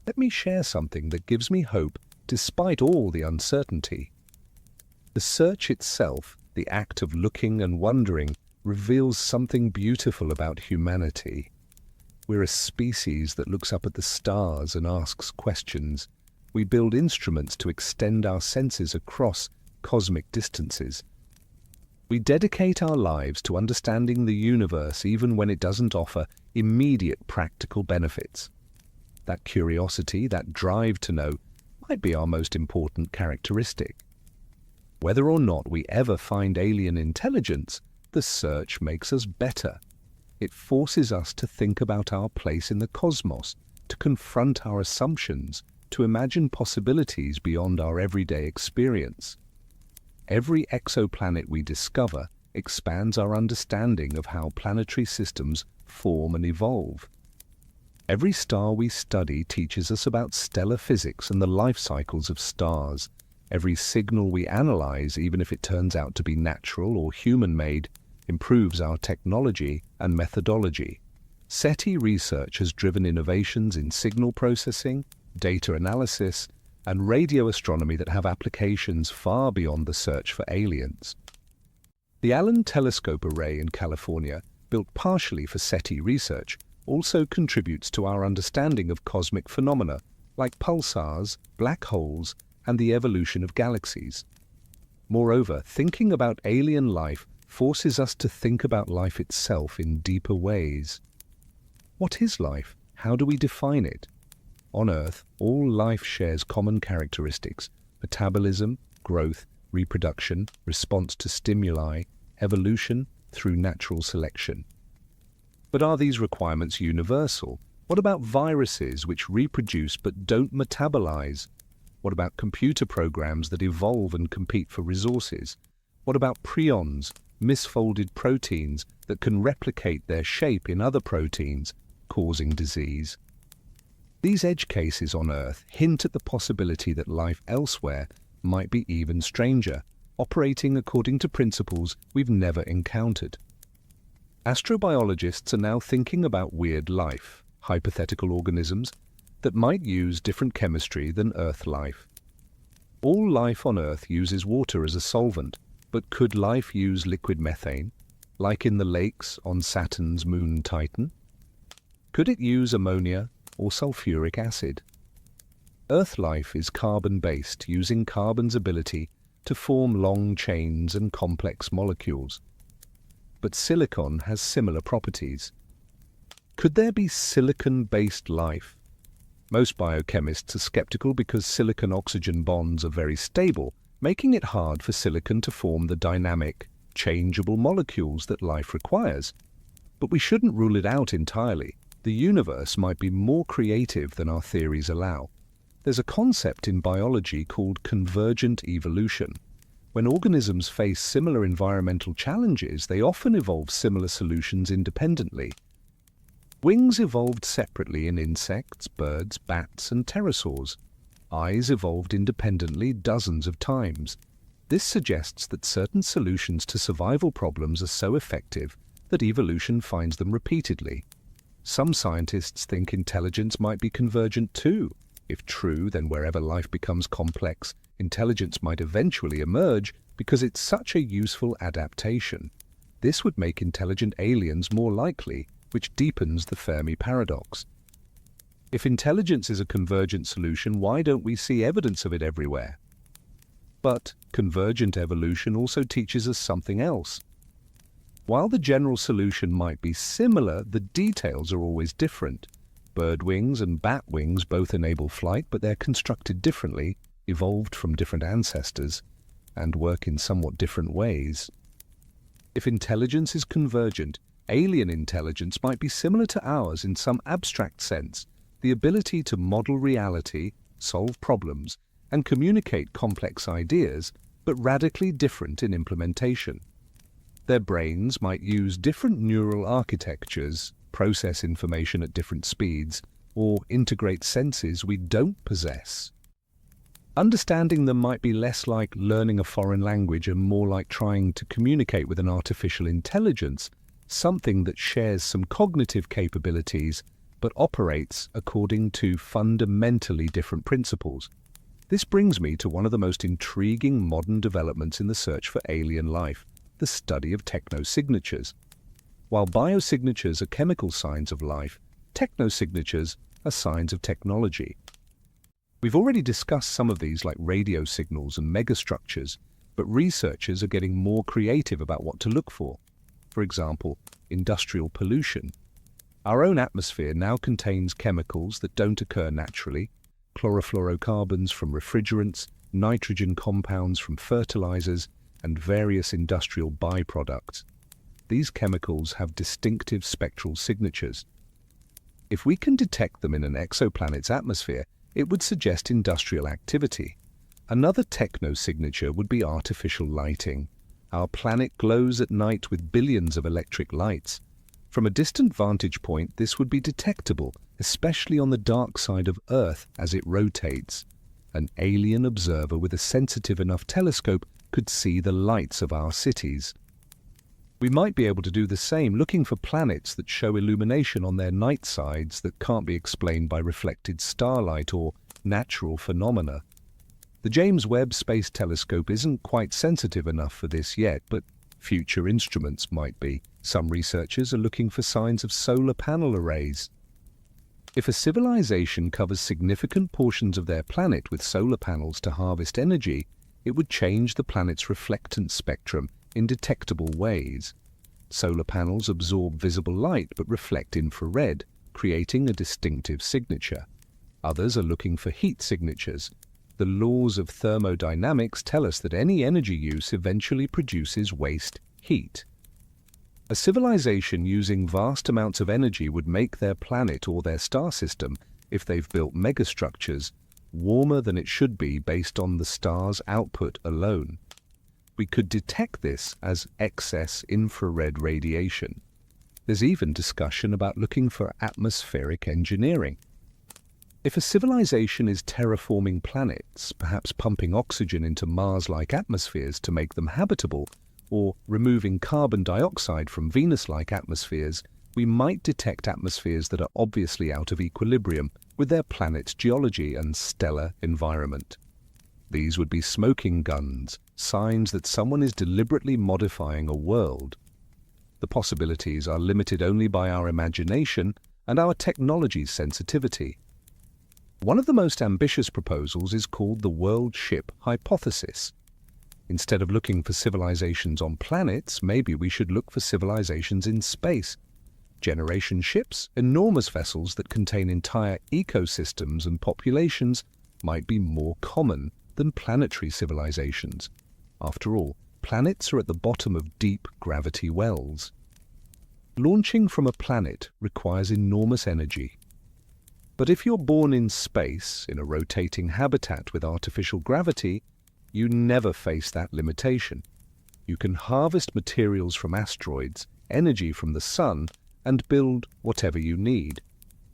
Let me share something that gives me hope despite all the uncertainty. The search itself, the act of looking and wondering, reveals something beautiful about humanity. We're a species that looks up at the stars and asks questions. We build instruments to extend our senses across cosmic distances. We dedicate our lives to understanding the universe even when it doesn't offer immediate practical benefits. That curiosity, that drive to know, might be our most important characteristic. Whether or not we ever find alien intelligence, the search makes us better. It forces us to think about our place in the cosmos, to confront our assumptions, to imagine possibilities beyond our everyday experience. Every exoplanet we discover expands our understanding of how planetary systems form and evolve. Every star we study teaches us about stellar physics and the life cycles of stars. Every signal we analyze, even if it turns out to be natural or human-made, improves our technology and methodology. SETI research has driven innovations in signal processing, data analysis, and radio astronomy that have applications far beyond the search for aliens. The Allen Telescope Array in California, built partially for SETI research, also contributes to our understanding of cosmic phenomena like pulsars, black holes, and the evolution of galaxies. Moreover, thinking about alien life forces us to think about life itself in deeper ways. What is life? How do we define it? On Earth, all life shares common characteristics: metabolism, growth, reproduction, response to stimuli, evolution through natural selection. But are these requirements universal? What about viruses which reproduce but don't metabolize? What about computer programs that evolve and compete for resources? What about prions, misfolded proteins that can replicate their shape in other proteins, causing disease? These edge cases on Earth hint at the possibility that life elsewhere might be even stranger, operating according to principles we've never encountered. Astrobiologists are now thinking about weird life, hypothetical organisms, that might use different chemistry than Earth life. All life on Earth uses water as a solvent, but could life use liquid methane, like in the lakes on Saturn's moon Titan? Could it use ammonia or sulfuric acid? Earth life is carbon-based, using carbon's ability to form long chains and complex molecules. But silicon has similar properties. Could there be silicon-based life? Most biochemists are skeptical because silicon-oxygen bonds are very stable, making it hard for silicon to form the dynamic, changeable molecules that life requires. But we shouldn't rule it out entirely. The universe might be more creative than our theories allow. There's a concept in biology called convergent evolution. When organisms face similar environmental challenges, they often evolve similar solutions independently. Wings evolved separately in insects, birds, bats, and pterosaurs. Eyes evolved independently dozens of times. This suggests that certain solutions to survival problems are so effective that evolution finds them repeatedly. Some scientists think intelligence might be convergent too. If true, then wherever life becomes complex, intelligence might eventually emerge because it's such a useful adaptation. This would make intelligent aliens more likely, which deepens the Fermi Paradox. If intelligence is a convergent solution, why don't we see evidence of it everywhere? But convergent evolution also teaches us something else. While the general solution might be similar, the details are always different. Bird wings and bat wings both enable flight, but they're constructed differently, evolved from different ancestors, and work in somewhat different ways. If intelligence is convergent, alien intelligence might be similar to ours in some abstract sense, the ability to model reality, solve problems, and communicate complex ideas, but radically different in implementation. Their brains might use different neural architectures, process information at different speeds, or integrate senses we don't possess. Understanding them might be less like learning a foreign language and more like trying to communicate with an artificial intelligence, something that shares some cognitive capabilities but operates according to fundamentally different principles. This brings me to one of the most intriguing modern developments in the search for alien life, the study of technosignatures. While biosignatures are chemical signs of life, technosignatures are signs of technology. We've already discussed some of these like radio signals and megastructures, but researchers are getting more creative about what to look for. For example, industrial pollution. Our own atmosphere now contains chemicals that don't occur naturally, chlorofluorocarbons from refrigerants, nitrogen compounds from fertilizers, and various industrial byproducts. These chemicals have distinctive spectral signatures. If we can detect them in an exoplanet's atmosphere, it would suggest industrial activity. Another techno-signature would be artificial lighting. Our planet glows at night with billions of electric lights. From a distant vantage point, this would be detectable, especially on the dark side of Earth as it rotates. An alien observer with a sensitive enough telescope could see the lights of our cities. We might be able to do the same, looking for planets that show illumination on their night sides that can't be explained by reflected starlight or natural phenomena. The James Webb Space Telescope isn't quite sensitive enough for this yet, but future instruments might be. Some researchers are looking for signs of solar panel arrays. If a civilization covers significant portions of their planet with solar panels to harvest energy, it would change the planet's reflectance spectrum in detectable ways. Solar panels absorb visible light but reflect infrared, creating a distinctive signature. Others are looking for heat signatures. The laws of thermodynamics tell us that any energy use eventually produces waste heat. A civilization using vast amounts of energy would make their planet or their star system, if they've built megastructures, warmer than it should be based on the star's output alone. We could detect this as excess infrared radiation. There's even discussion about looking for atmospheric engineering. If a civilization is terraforming planets, perhaps pumping oxygen into Mars-like atmospheres to make them habitable, or removing carbon dioxide from Venus-like atmospheres, we might detect atmospheres that are obviously out of equilibrium with their planet's geology and stellar environment. These would be smoking guns, signs that someone is deliberately modifying a world. The possibilities are limited only by our imagination and our technology's sensitivity. One of the most ambitious proposals is called the world ship hypothesis. Instead of looking for civilizations on planets, maybe we should look for civilizations in space. Generation ships, enormous vessels that contain entire ecosystems and populations, might be more common than planetary civilizations. After all, planets are at the bottom of deep gravity wells. Launching from a planet requires enormous energy. But if you're born in space, in a rotating habitat with artificial gravity, you never face that limitation. You can harvest materials from asteroids, energy from the sun, and build whatever you need.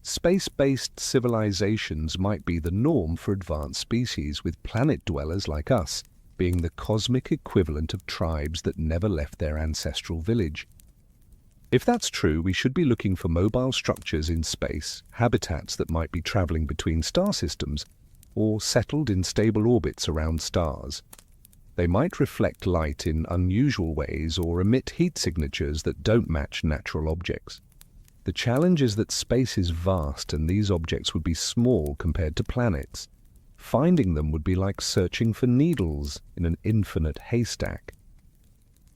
Space-based civilizations might be the norm for advanced species, with planet dwellers like us being the cosmic equivalent of tribes that never left their ancestral village. If that's true, we should be looking for mobile structures in space, habitats that might be traveling between star systems, or settled in stable orbits around stars. They might reflect light in unusual ways or emit heat signatures that don't match natural objects. The challenge is that space is vast and these objects would be small compared to planets. Finding them would be like searching for needles in an infinite haystack.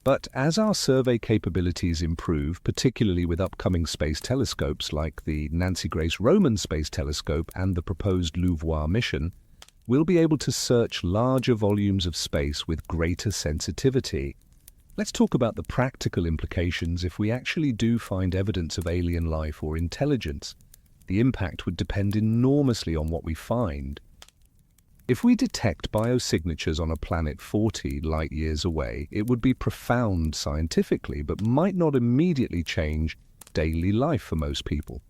But as our survey capabilities improve, particularly with upcoming space telescopes like the Nancy Grace Roman Space Telescope and the proposed LUVOIR mission, we'll be able to search larger volumes of space with greater sensitivity. Let's talk about the practical implications if we actually do find evidence of alien life or intelligence. The impact would depend enormously on what we find. If we detect biosignatures on a planet 40 light-years away, it would be profound scientifically, but might not immediately change daily life for most people.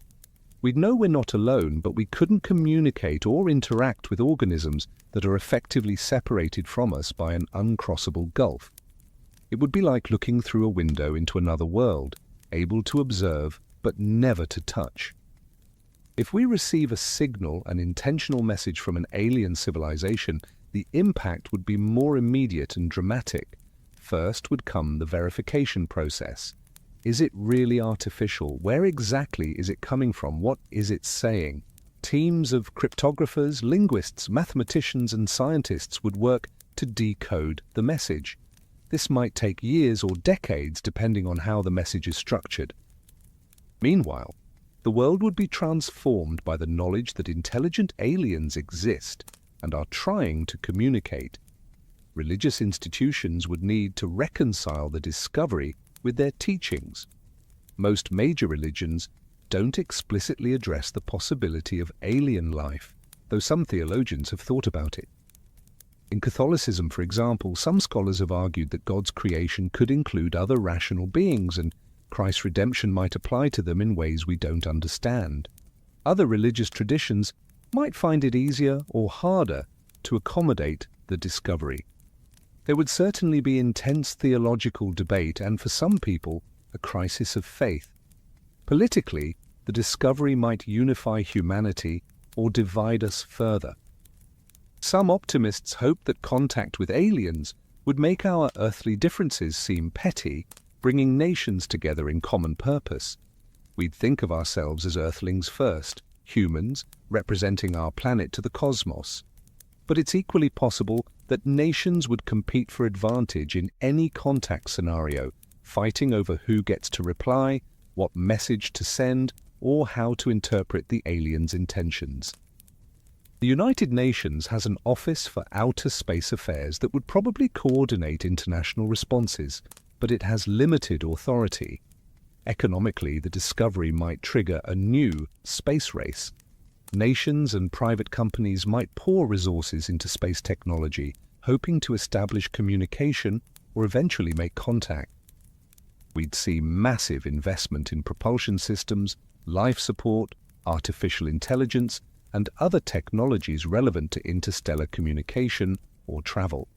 We'd know we're not alone, but we couldn't communicate or interact with organisms that are effectively separated from us by an uncrossable gulf. It would be like looking through a window into another world, able to observe, but never to touch. If we receive a signal, an intentional message from an alien civilization, the impact would be more immediate and dramatic. First would come the verification process. Is it really artificial? Where exactly is it coming from? What is it saying? Teams of cryptographers, linguists, mathematicians, and scientists would work to decode the message. This might take years or decades depending on how the message is structured. Meanwhile, the world would be transformed by the knowledge that intelligent aliens exist and are trying to communicate. Religious institutions would need to reconcile the discovery with their teachings. Most major religions don't explicitly address the possibility of alien life. though some theologians have thought about it. In Catholicism, for example, some scholars have argued that God's creation could include other rational beings and Christ's redemption might apply to them in ways we don't understand. Other religious traditions might find it easier or harder to accommodate the discovery. There would certainly be intense theological debate and, for some people, a crisis of faith. Politically, the discovery might unify humanity or divide us further. Some optimists hope that contact with aliens would make our earthly differences seem petty, bringing nations together in common purpose. We'd think of ourselves as earthlings first, humans representing our planet to the cosmos. But it's equally possible that nations would compete for advantage in any contact scenario, fighting over who gets to reply, what message to send, or how to interpret the aliens' intentions. The United Nations has an Office for Outer Space Affairs that would probably coordinate international responses, but it has limited authority. Economically, the discovery might trigger a new space race. Nations and private companies might pour resources into space technology, hoping to establish communication or eventually make contact. We'd see massive investment in propulsion systems, life support, artificial intelligence, and other technologies relevant to interstellar communication or travel.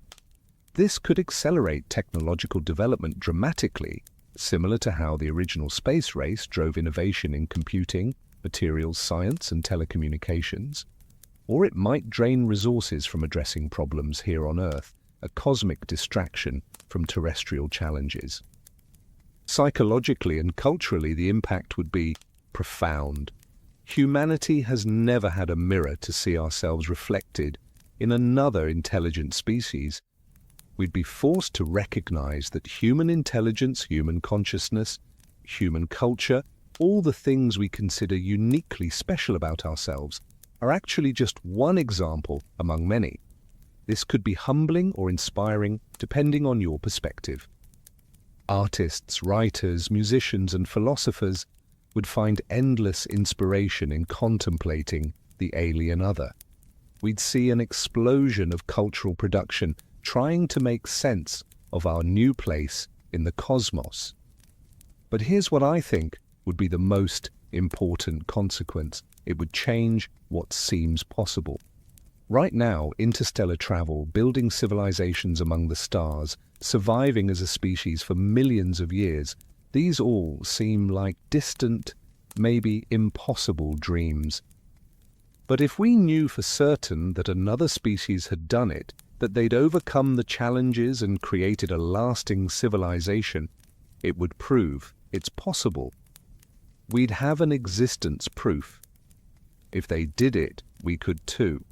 This could accelerate technological development dramatically, similar to how the original space race drove innovation in computing, materials science, and telecommunications. Or it might drain resources from addressing problems here on Earth, a cosmic distraction from terrestrial challenges. Psychologically and culturally, the impact would be profound. Humanity has never had a mirror to see ourselves reflected in another intelligent species. We'd be forced to recognize that human intelligence, human consciousness, human culture, all the things we consider uniquely special about ourselves, are actually just one example among many. This could be humbling or inspiring, depending on your perspective. Artists, writers, musicians, and philosophers would find endless inspiration in contemplating the alien other. We'd see an explosion of cultural production trying to make sense of our new place in the cosmos. But here's what I think would be the most important consequence. It would change what seems possible. Right now, interstellar travel, building civilizations among the stars, surviving as a species for millions of years, these all seem like distant, maybe impossible dreams. But if we knew for certain that another species had done it, that they'd overcome the challenges and created a lasting civilization, it would prove it's possible. We'd have an existence proof. If they did it, we could too.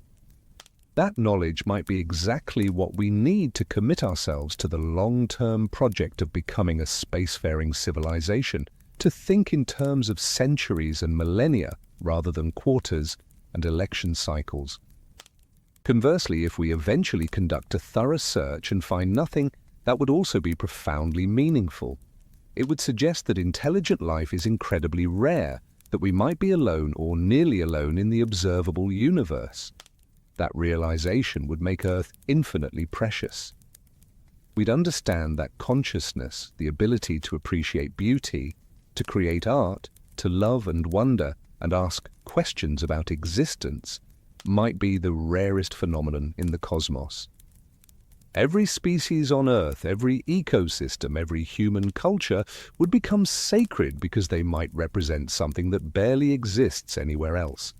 That knowledge might be exactly what we need to commit ourselves to the long-term project of becoming a spacefaring civilization, to think in terms of centuries and millennia rather than quarters and election cycles. Conversely, if we eventually conduct a thorough search and find nothing, that would also be profoundly meaningful. It would suggest that intelligent life is incredibly rare, that we might be alone or nearly alone in the observable universe. That realization would make Earth infinitely precious. We'd understand that consciousness, the ability to appreciate beauty, to create art, to love and wonder, and ask questions about existence, might be the rarest phenomenon in the cosmos. Every species on Earth, every ecosystem, every human culture would become sacred because they might represent something that barely exists anywhere else.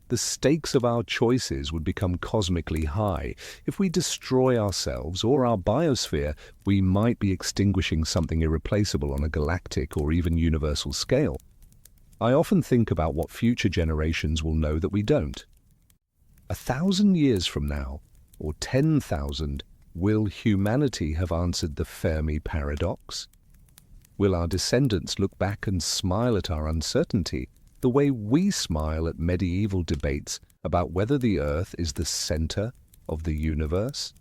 The stakes of our choices would become cosmically high. If we destroy ourselves or our biosphere, we might be extinguishing something irreplaceable on a galactic or even universal scale. I often think about what future generations will know that we don't. 1,000 years from now, or 10,000, will humanity have answered the Fermi Paradox? Will our descendants look back and smile at our uncertainty, the way we smile at medieval debates about whether the Earth is the center of the universe?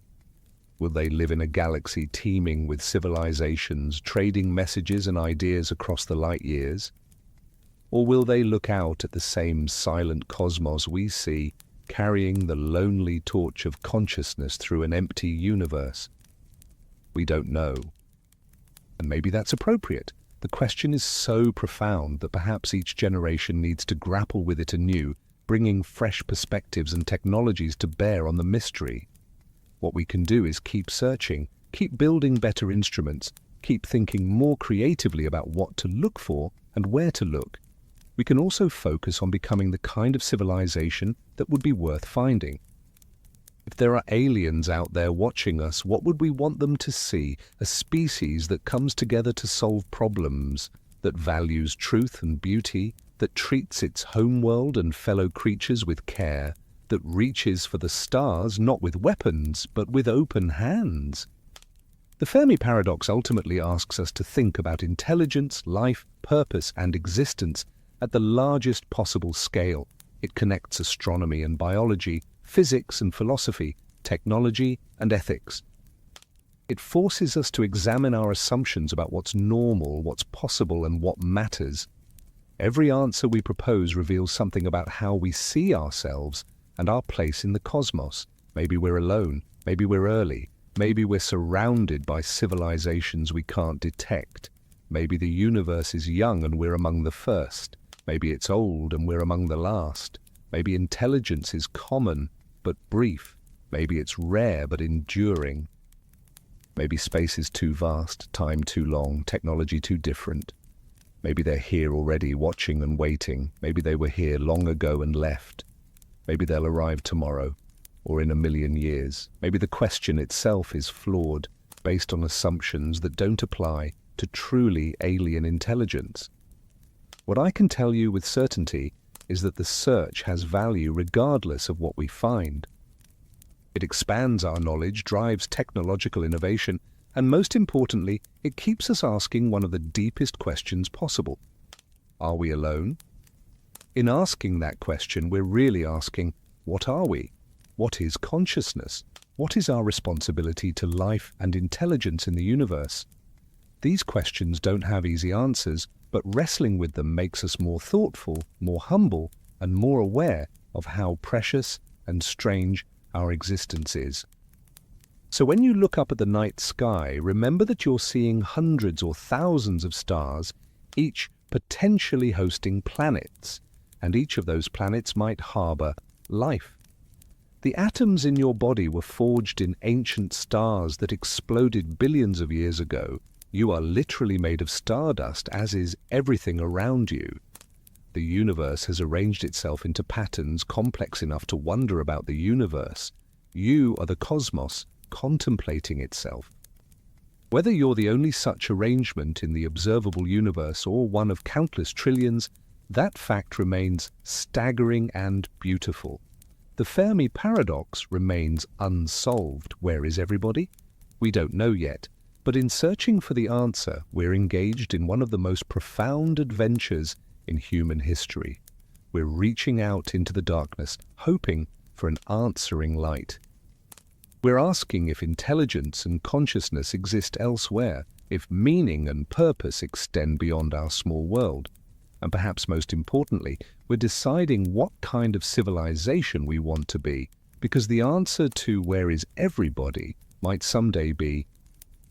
Will they live in a galaxy teeming with civilizations, trading messages and ideas across the light years? Or will they look out at the same silent cosmos we see carrying the lonely torch of consciousness through an empty universe? We don't know. And maybe that's appropriate. The question is so profound that perhaps each generation needs to grapple with it anew, bringing fresh perspectives and technologies to bear on the mystery. What we can do is keep searching, keep building better instruments, keep thinking more creatively about what to look for and where to look. We can also focus on becoming the kind of civilization that would be worth finding. If there are aliens out there watching us, what would we want them to see? A species that comes together to solve problems, that values truth and beauty, that treats its homeworld and fellow creatures with care, that reaches for the stars not with weapons, but with open hands. The Fermi Paradox ultimately asks us to think about intelligence, life, purpose, and existence at the largest possible scale. It connects astronomy and biology, physics and philosophy, technology and ethics. It forces us to examine our assumptions about what's normal, what's possible, and what matters. Every answer we propose reveals something about how we see ourselves and our place in the cosmos. Maybe we're alone, maybe we're early, maybe we're surrounded by civilizations we can't detect. Maybe the universe is young and we're among the first. Maybe it's old and we're among the last. Maybe intelligence is common but brief. Maybe it's rare but enduring. Maybe space is too vast, time too long, technology too different. Maybe they're here already, watching and waiting. Maybe they were here long ago and left. Maybe they'll arrive tomorrow, or in 1,000,000 years. Maybe the question itself is flawed, based on assumptions that don't apply to truly alien intelligence. What I can tell you with certainty is that the search has value regardless of what we find. It expands our knowledge, drives technological innovation, and most importantly, it keeps us asking one of the deepest questions possible. Are we alone? In asking that question, we're really asking, what are we? What is consciousness? What is our responsibility to life and intelligence in the universe? These questions don't have easy answers, but wrestling with them makes us more thoughtful, more humble, and more aware of how precious and strange our existence is. So when you look up at the night sky, remember that you're seeing hundreds or thousands of stars, each potentially hosting planets, and each of those planets might harbor life. The atoms in your body were forged in ancient stars that exploded billions of years ago. You are literally made of stardust, as is everything around you. The universe has arranged itself into patterns complex enough to wonder about the universe. You are the cosmos contemplating itself. Whether you're the only such arrangement in the observable universe or one of countless trillions, that fact remains staggering and beautiful. The Fermi Paradox remains unsolved. Where is everybody? We don't know yet. But in searching for the answer, we're engaged in one of the most profound adventures in human history. We're reaching out into the darkness, hoping for an answering light. We're asking if intelligence and consciousness exist elsewhere, if meaning and purpose extend beyond our small world. And perhaps most importantly, we're deciding what kind of civilization we want to be, because the answer to where is everybody might someday be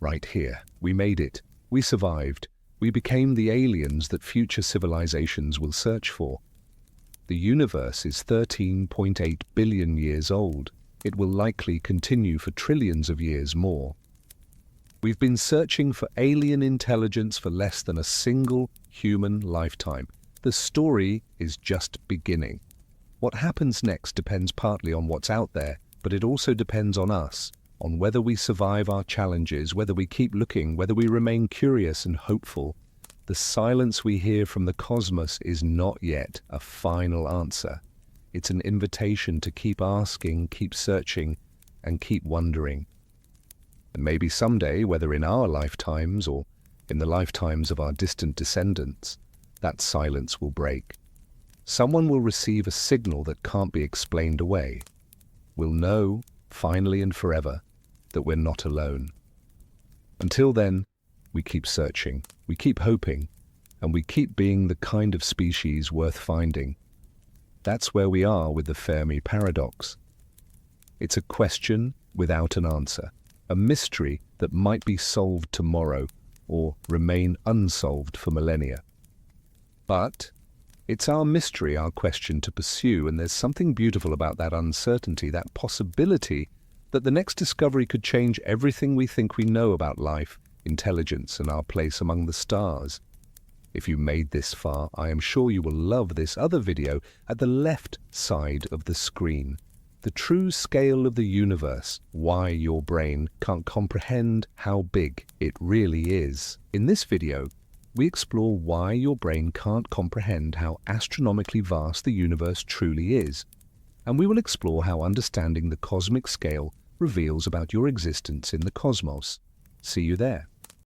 right here. We made it. We survived. We became the aliens that future civilizations will search for. The universe is 13.8 billion years old. It will likely continue for trillions of years more. We've been searching for alien intelligence for less than a single human lifetime. The story is just beginning. What happens next depends partly on what's out there, but it also depends on us. On whether we survive our challenges, whether we keep looking, whether we remain curious and hopeful. The silence we hear from the cosmos is not yet a final answer. It's an invitation to keep asking, keep searching, and keep wondering. And maybe someday, whether in our lifetimes or in the lifetimes of our distant descendants, that silence will break. Someone will receive a signal that can't be explained away. We'll know, finally and forever, that we're not alone. Until then, we keep searching, we keep hoping, and we keep being the kind of species worth finding. That's where we are with the Fermi Paradox. It's a question without an answer, a mystery that might be solved tomorrow or remain unsolved for millennia. But it's our mystery, our question to pursue, and there's something beautiful about that uncertainty, that possibility that the next discovery could change everything we think we know about life, intelligence, and our place among the stars. If you made this far, I am sure you will love this other video at the left side of the screen. The true scale of the universe, why your brain can't comprehend how big it really is. In this video, we explore why your brain can't comprehend how astronomically vast the universe truly is. And we will explore how understanding the cosmic scale reveals about your existence in the cosmos. See you there.